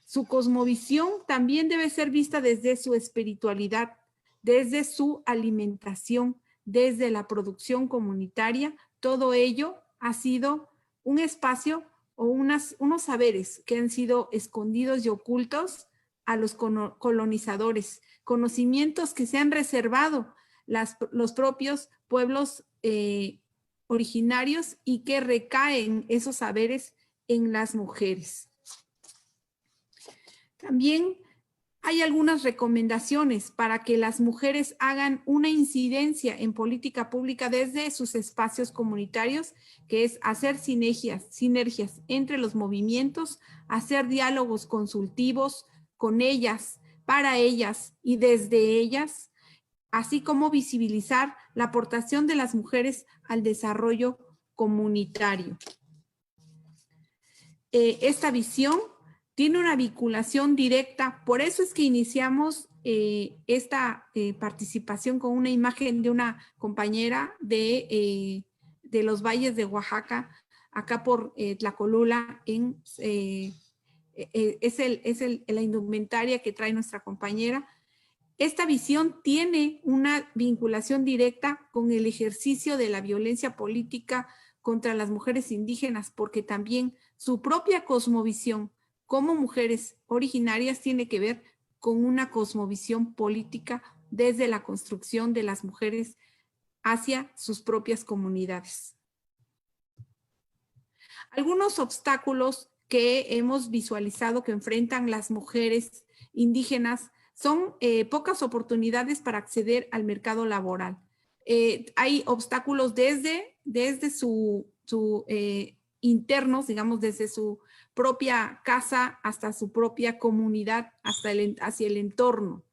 Speaker 3: Su cosmovisión también debe ser vista desde su espiritualidad, desde su alimentación, desde la producción comunitaria. Todo ello ha sido un espacio o unos saberes que han sido escondidos y ocultos a los colonizadores, conocimientos que se han reservado los propios pueblos originarios y que recaen esos saberes en las mujeres. También hay algunas recomendaciones para que las mujeres hagan una incidencia en política pública desde sus espacios comunitarios, que es hacer sinergias entre los movimientos, hacer diálogos consultivos con ellas, para ellas y desde ellas, así como visibilizar la aportación de las mujeres al desarrollo comunitario. Esta visión tiene una vinculación directa, por eso es que iniciamos esta participación con una imagen de una compañera de los valles de Oaxaca, acá por Tlacolula, es la indumentaria que trae nuestra compañera. Esta visión tiene una vinculación directa con el ejercicio de la violencia política contra las mujeres indígenas, porque también su propia cosmovisión como mujeres originarias tiene que ver con una cosmovisión política desde la construcción de las mujeres hacia sus propias comunidades. Algunos obstáculos que hemos visualizado que enfrentan las mujeres indígenas son pocas oportunidades para acceder al mercado laboral. Hay obstáculos desde internos, digamos, desde su propia casa hasta su propia comunidad, hacia el entorno.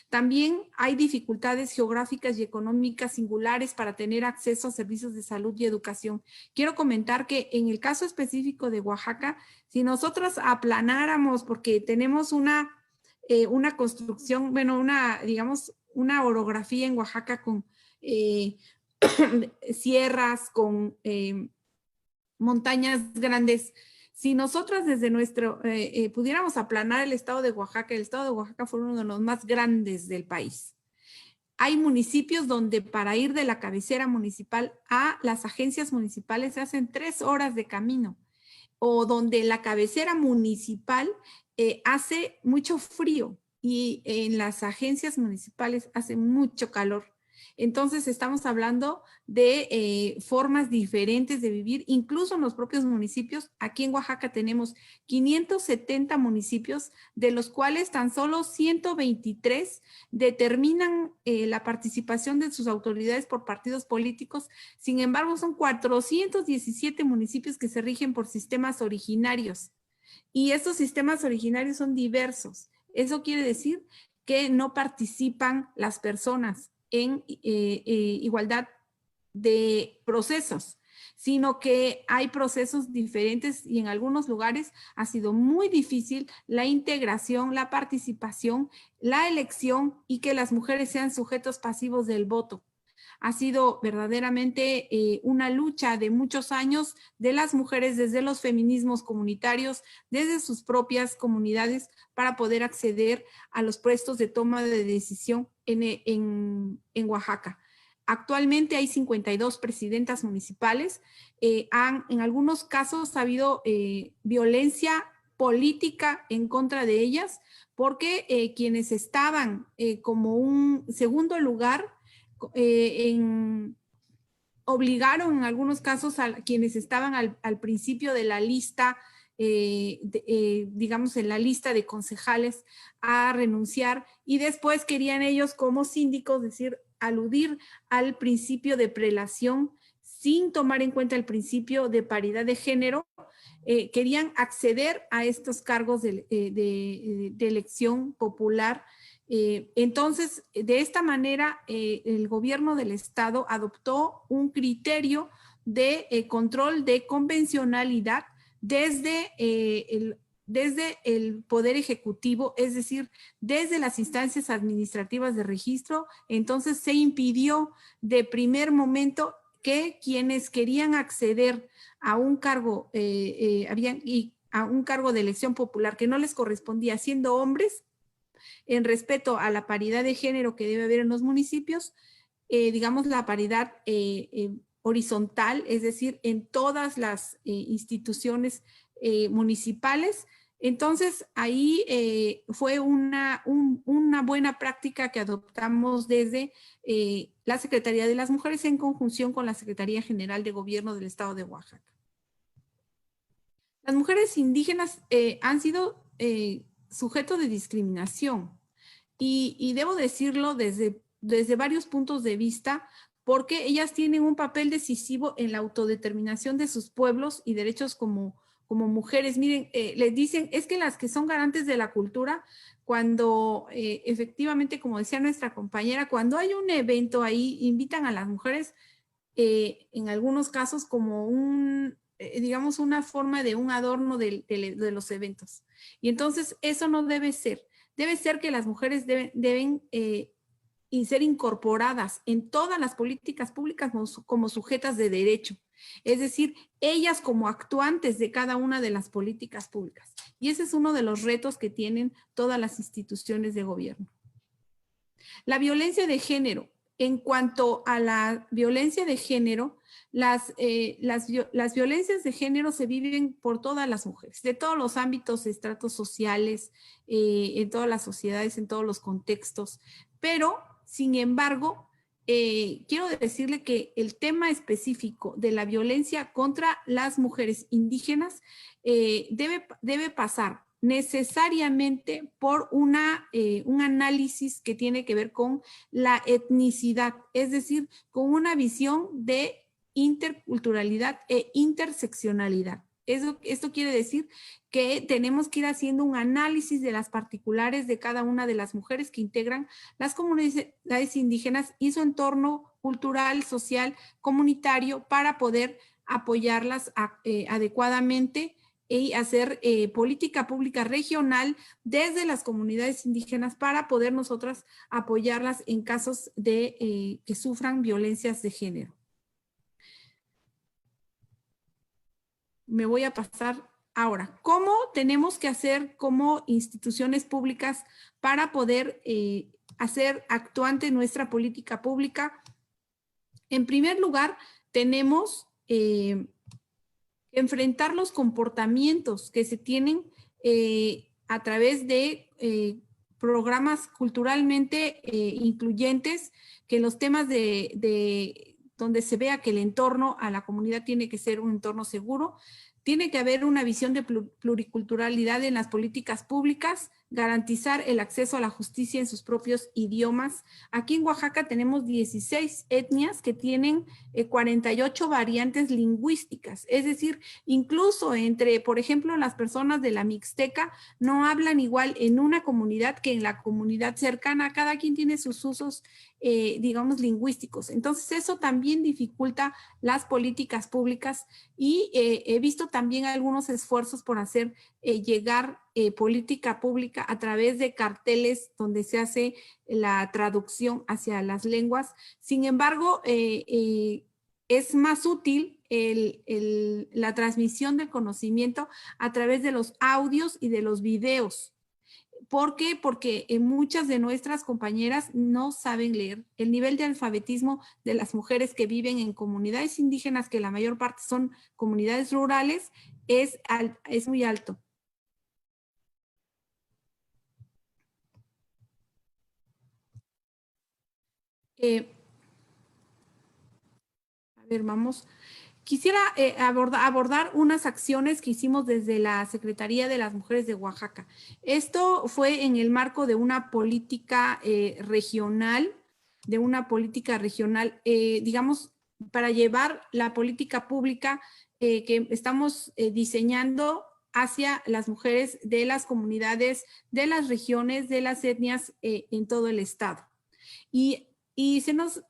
Speaker 3: También hay dificultades geográficas y económicas singulares para tener acceso a servicios de salud y educación. Quiero comentar que en el caso específico de Oaxaca, si nosotros aplanáramos, porque tenemos una construcción, bueno, digamos, una orografía en Oaxaca con sierras, con montañas grandes. Si nosotras desde pudiéramos aplanar el estado de Oaxaca fue uno de los más grandes del país. Hay municipios donde para ir de la cabecera municipal a las agencias municipales se hacen 3 horas de camino, o donde la cabecera municipal hace mucho frío y en las agencias municipales hace mucho calor. Entonces estamos hablando de formas diferentes de vivir, incluso en los propios municipios. Aquí en Oaxaca tenemos 570 municipios, de los cuales tan solo 123 determinan la participación de sus autoridades por partidos políticos. Sin embargo, son 417 municipios que se rigen por sistemas originarios. Y estos sistemas originarios son diversos. Eso quiere decir que no participan las personas en igualdad de procesos, sino que hay procesos diferentes y en algunos lugares ha sido muy difícil la integración, la participación, la elección y que las mujeres sean sujetos pasivos del voto. Ha sido verdaderamente una lucha de muchos años de las mujeres desde los feminismos comunitarios, desde sus propias comunidades, para poder acceder a los puestos de toma de decisión en Oaxaca. Actualmente hay 52 presidentas municipales. En algunos casos ha habido violencia política en contra de ellas, porque quienes estaban como un segundo lugar obligaron en algunos casos a quienes estaban al principio de la lista, digamos en la lista de concejales, a renunciar, y después querían ellos como síndicos aludir al principio de prelación sin tomar en cuenta el principio de paridad de género. Querían acceder a estos cargos de elección popular. Entonces, de esta manera, el gobierno del estado adoptó un criterio de control de convencionalidad desde el Poder Ejecutivo, es decir, desde las instancias administrativas de registro. Entonces, se impidió de primer momento que quienes querían acceder a un cargo, a un cargo de elección popular que no les correspondía siendo hombres, en respeto a la paridad de género que debe haber en los municipios, digamos la paridad horizontal, es decir, en todas las instituciones municipales. Entonces, ahí fue una buena práctica que adoptamos desde la Secretaría de las Mujeres en conjunción con la Secretaría General de Gobierno del Estado de Oaxaca. Las mujeres indígenas han sido sujetos de discriminación y debo decirlo desde varios puntos de vista, porque ellas tienen un papel decisivo en la autodeterminación de sus pueblos y derechos como mujeres. Miren, les dicen, es que las que son garantes de la cultura, cuando efectivamente, como decía nuestra compañera, cuando hay un evento ahí, invitan a las mujeres, en algunos casos como digamos, una forma de un adorno de los eventos. Y entonces eso no debe ser. Debe ser que las mujeres deben ser incorporadas en todas las políticas públicas como sujetas de derecho. Es decir, ellas como actuantes de cada una de las políticas públicas. Y ese es uno de los retos que tienen todas las instituciones de gobierno. La violencia de género. En cuanto a la violencia de género, las violencias de género se viven por todas las mujeres, de todos los ámbitos, estratos sociales, en todas las sociedades, en todos los contextos. Pero, sin embargo, quiero decirle que el tema específico de la violencia contra las mujeres indígenas debe pasar necesariamente por un análisis que tiene que ver con la etnicidad, es decir, con una visión de interculturalidad e interseccionalidad. Esto quiere decir que tenemos que ir haciendo un análisis de las particulares de cada una de las mujeres que integran las comunidades indígenas y su entorno cultural, social, comunitario, para poder apoyarlas adecuadamente y hacer política pública regional desde las comunidades indígenas para poder nosotras apoyarlas en casos de que sufran violencias de género. Me voy a pasar ahora. ¿Cómo tenemos que hacer como instituciones públicas para poder hacer actuante nuestra política pública? En primer lugar, tenemos que enfrentar los comportamientos que se tienen a través de programas culturalmente incluyentes, que los temas de donde se vea que el entorno a la comunidad tiene que ser un entorno seguro. Tiene que haber una visión de pluriculturalidad en las políticas públicas, garantizar el acceso a la justicia en sus propios idiomas. Aquí en Oaxaca tenemos 16 etnias que tienen 48 variantes lingüísticas, es decir, incluso entre, por ejemplo, las personas de la Mixteca no hablan igual en una comunidad que en la comunidad cercana. Cada quien tiene sus usos, digamos, lingüísticos. Entonces, eso también dificulta las políticas públicas y he visto también algunos esfuerzos por hacer llegar política pública a través de carteles donde se hace la traducción hacia las lenguas. Sin embargo, es más útil la transmisión del conocimiento a través de los audios y de los videos. ¿Por qué? Porque muchas de nuestras compañeras no saben leer. El nivel de alfabetismo de las mujeres que viven en comunidades indígenas, que la mayor parte son comunidades rurales, es muy alto. A ver, vamos. Quisiera abordar unas acciones que hicimos desde la Secretaría de las Mujeres de Oaxaca. Esto fue en el marco de una política regional, digamos, para llevar la política pública que estamos diseñando hacia las mujeres de las comunidades, de las regiones, de las etnias en todo el estado. Y hicimos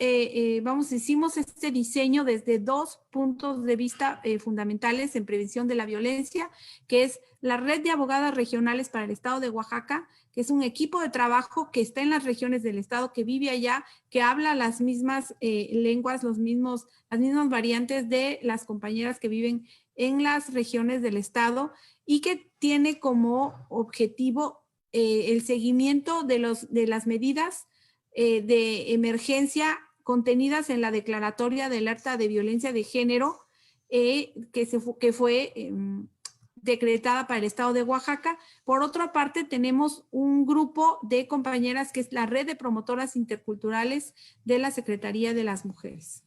Speaker 3: este diseño desde dos puntos de vista fundamentales en prevención de la violencia, que es la Red de Abogadas Regionales para el Estado de Oaxaca, que es un equipo de trabajo que está en las regiones del estado, que vive allá, que habla las mismas lenguas, las mismas variantes de las compañeras que viven en las regiones del estado y que tiene como objetivo el seguimiento de las medidas de emergencia contenidas en la declaratoria de alerta de violencia de género que fue decretada para el estado de Oaxaca. Por otra parte, tenemos un grupo de compañeras que es la Red de Promotoras Interculturales de la Secretaría de las Mujeres.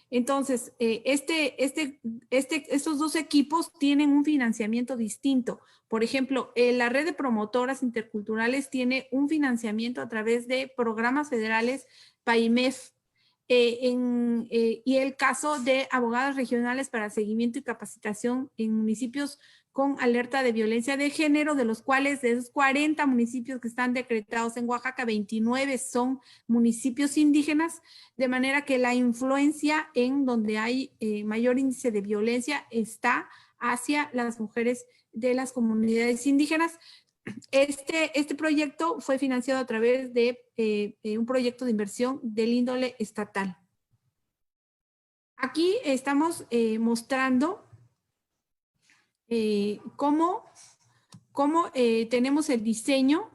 Speaker 3: Entonces, estos dos equipos tienen un financiamiento distinto. Por ejemplo, la Red de Promotoras Interculturales tiene un financiamiento a través de programas federales PAIMEF y el caso de Abogadas Regionales para Seguimiento y Capacitación en municipios con alerta de violencia de género, de los cuales de esos 40 municipios que están decretados en Oaxaca, 29 son municipios indígenas, de manera que la influencia en donde hay mayor índice de violencia está hacia las mujeres de las comunidades indígenas. Este proyecto fue financiado a través de un proyecto de inversión del índole estatal. Aquí estamos mostrando cómo tenemos el diseño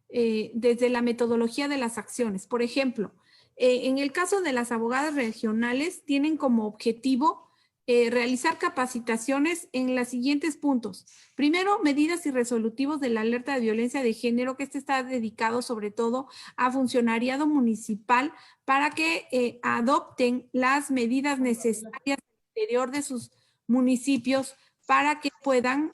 Speaker 3: desde la metodología de las acciones. Por ejemplo, en el caso de las abogadas regionales, tienen como objetivo realizar capacitaciones en los siguientes puntos. Primero, medidas y resolutivos de la alerta de violencia de género, que está dedicado sobre todo a funcionariado municipal para que adopten las medidas necesarias al interior de sus municipios para que puedan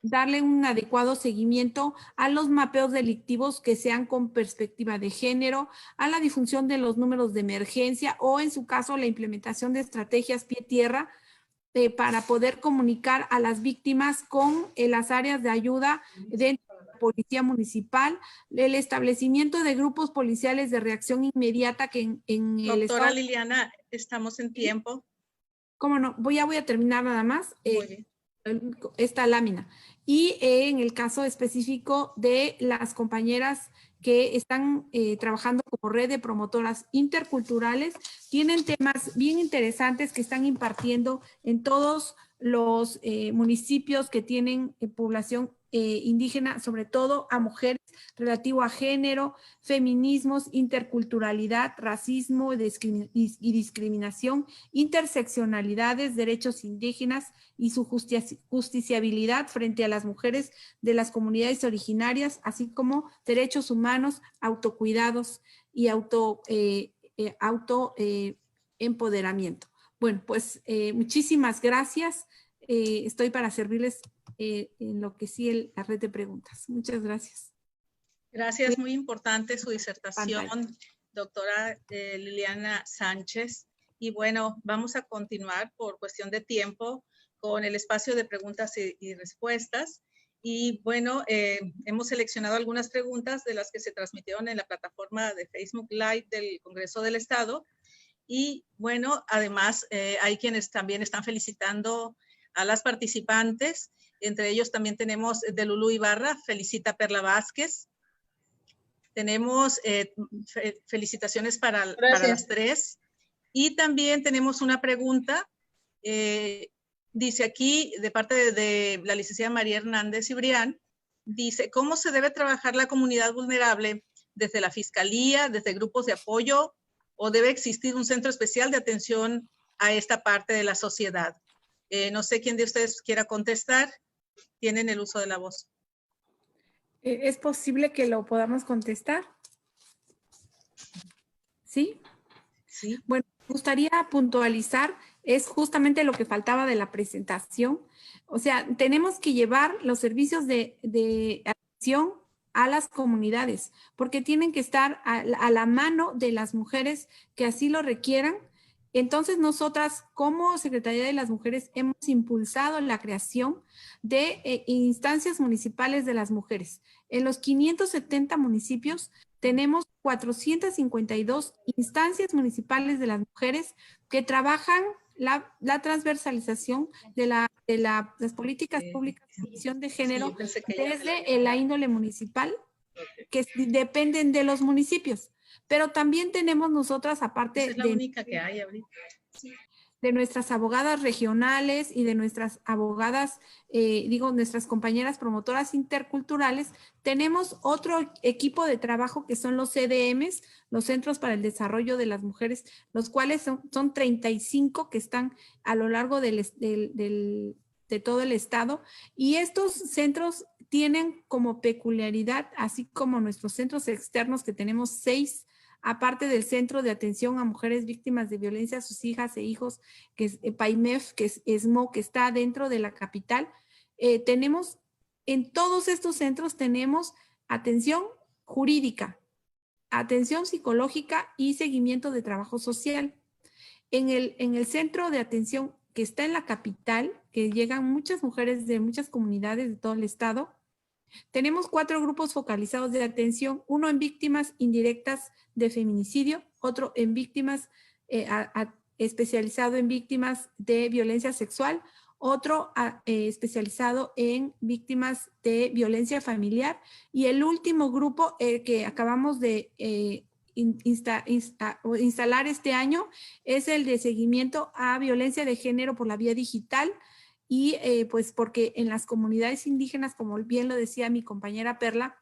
Speaker 3: darle un adecuado seguimiento a los mapeos delictivos que sean con perspectiva de género, a la difusión de los números de emergencia o, en su caso, la implementación de estrategias pie-tierra para poder comunicar a las víctimas con las áreas de ayuda dentro de la Policía Municipal, el establecimiento de grupos policiales de reacción inmediata que en el
Speaker 5: Doctora
Speaker 3: estado...
Speaker 5: Liliana, estamos en tiempo.
Speaker 3: cómo no, voy a terminar nada más
Speaker 5: Muy bien.
Speaker 3: esta lámina. Y en el caso específico de las compañeras que están trabajando como red de promotoras interculturales, tienen temas bien interesantes que están impartiendo en todos los municipios que tienen población indígena, sobre todo a mujeres, relativo a género, feminismos, interculturalidad, racismo y discriminación, interseccionalidades, derechos indígenas y su justiciabilidad frente a las mujeres de las comunidades originarias, así como derechos humanos, autocuidados y empoderamiento. Bueno, pues muchísimas gracias. Estoy para servirles en lo que sí la red de preguntas. Muchas gracias.
Speaker 5: Gracias, muy importante su disertación, doctora Liliana Sánchez. Y bueno, vamos a continuar por cuestión de tiempo con el espacio de preguntas y respuestas. Y bueno, hemos seleccionado algunas preguntas de las que se transmitieron en la plataforma de Facebook Live del Congreso del Estado. Y bueno, además hay quienes también están felicitando a las participantes. Entre ellos también tenemos de Lulú Ibarra, felicita a Perla Vázquez. Tenemos felicitaciones para las tres. Y también tenemos una pregunta, dice aquí, de parte de la licenciada María Hernández Cibrián, dice, ¿cómo se debe trabajar la comunidad vulnerable desde la Fiscalía, desde grupos de apoyo, o debe existir un centro especial de atención a esta parte de la sociedad? No sé quién de ustedes quiera contestar. Tienen el uso de la voz.
Speaker 3: ¿Es posible que lo podamos contestar? ¿Sí?
Speaker 5: Sí.
Speaker 3: Bueno, me gustaría puntualizar, es justamente lo que faltaba de la presentación. O sea, tenemos que llevar los servicios de atención a las comunidades, porque tienen que estar a la mano de las mujeres que así lo requieran. Entonces, nosotras, como Secretaría de las Mujeres, hemos impulsado la creación de instancias municipales de las mujeres. En los 570 municipios tenemos 452 instancias municipales de las mujeres que trabajan la transversalización de las políticas públicas de visión de género desde la índole municipal, que dependen de los municipios. Pero también tenemos nosotras, aparte
Speaker 5: es la única que hay ahorita.
Speaker 3: de nuestras abogadas regionales y de nuestras abogadas, nuestras compañeras promotoras interculturales, tenemos otro equipo de trabajo que son los CDMs, los Centros para el Desarrollo de las Mujeres, los cuales son 35 que están a lo largo de todo el estado. Y estos centros tienen como peculiaridad, así como nuestros centros externos, que tenemos 6, aparte del Centro de Atención a Mujeres Víctimas de Violencia a sus hijas e hijos, que es PAIMEF, que es ESMO, que está dentro de la capital, tenemos, en todos estos centros tenemos atención jurídica, atención psicológica y seguimiento de trabajo social. En el centro de atención que está en la capital, que llegan muchas mujeres de muchas comunidades de todo el estado, tenemos 4 grupos focalizados de atención, uno en víctimas indirectas de feminicidio, otro en víctimas, especializado en víctimas de violencia sexual, otro especializado en víctimas de violencia familiar, y el último grupo que acabamos de instalar este año es el de seguimiento a violencia de género por la vía digital. Y pues porque en las comunidades indígenas, como bien lo decía mi compañera Perla,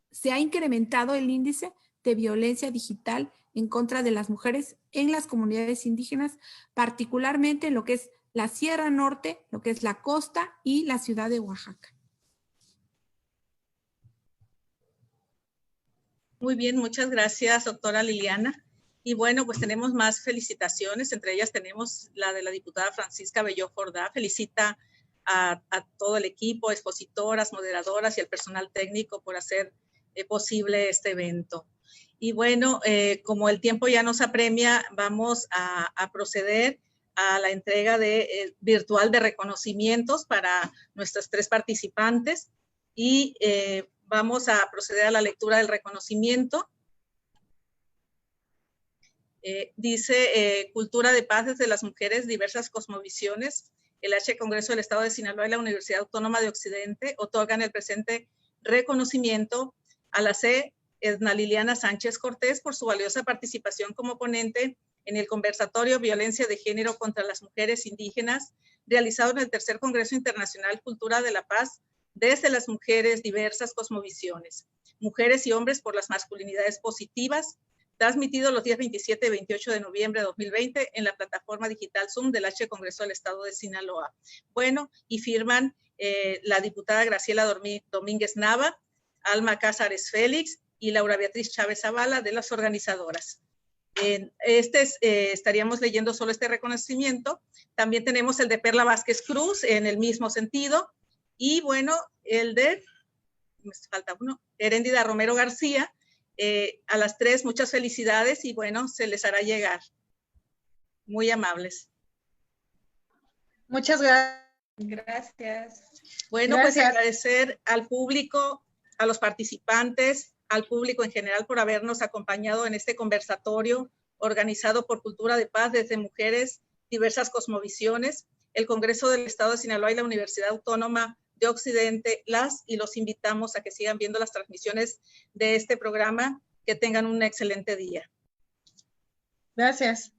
Speaker 3: se ha incrementado el índice de violencia digital en contra de las mujeres en las comunidades indígenas, particularmente en lo que es la Sierra Norte, lo que es la costa y la ciudad de Oaxaca.
Speaker 5: Muy bien, muchas gracias, doctora Liliana. Y bueno, pues tenemos más felicitaciones, entre ellas tenemos la de la diputada Francisca Belló Jordá, felicita a todo el equipo, expositoras, moderadoras y al personal técnico por hacer posible este evento. Y bueno, como el tiempo ya nos apremia, vamos a proceder a la entrega virtual de reconocimientos para nuestras 3 participantes y vamos a proceder a la lectura del reconocimiento. Dice Cultura de Paz desde las mujeres, diversas cosmovisiones. El H Congreso del Estado de Sinaloa y la Universidad Autónoma de Occidente otorgan el presente reconocimiento a la C. Edna Liliana Sánchez Cortés por su valiosa participación como ponente en el conversatorio Violencia de Género contra las Mujeres Indígenas, realizado en el Tercer Congreso Internacional Cultura de la Paz desde las mujeres, diversas cosmovisiones, mujeres y hombres por las masculinidades positivas, transmitido los días 27 y 28 de noviembre de 2020 en la plataforma digital Zoom del H Congreso del Estado de Sinaloa. Bueno, y firman la diputada Graciela Domínguez Nava, Alma Cázares Félix y Laura Beatriz Chávez Zavala, de las organizadoras. Estaríamos leyendo solo este reconocimiento. También tenemos el de Perla Vázquez Cruz en el mismo sentido. Y bueno, el de, me falta uno, Heréndida Romero García. A las tres, muchas felicidades y bueno, se les hará llegar. Muy amables.
Speaker 6: Muchas gracias.
Speaker 7: Gracias.
Speaker 5: Bueno,
Speaker 6: Gracias.
Speaker 5: pues agradecer al público, a los participantes, al público en general por habernos acompañado en este conversatorio organizado por Cultura de Paz desde mujeres, diversas cosmovisiones, el Congreso del Estado de Sinaloa y la Universidad Autónoma de Occidente. Las y los invitamos a que sigan viendo las transmisiones de este programa. Que tengan un excelente día.
Speaker 6: Gracias.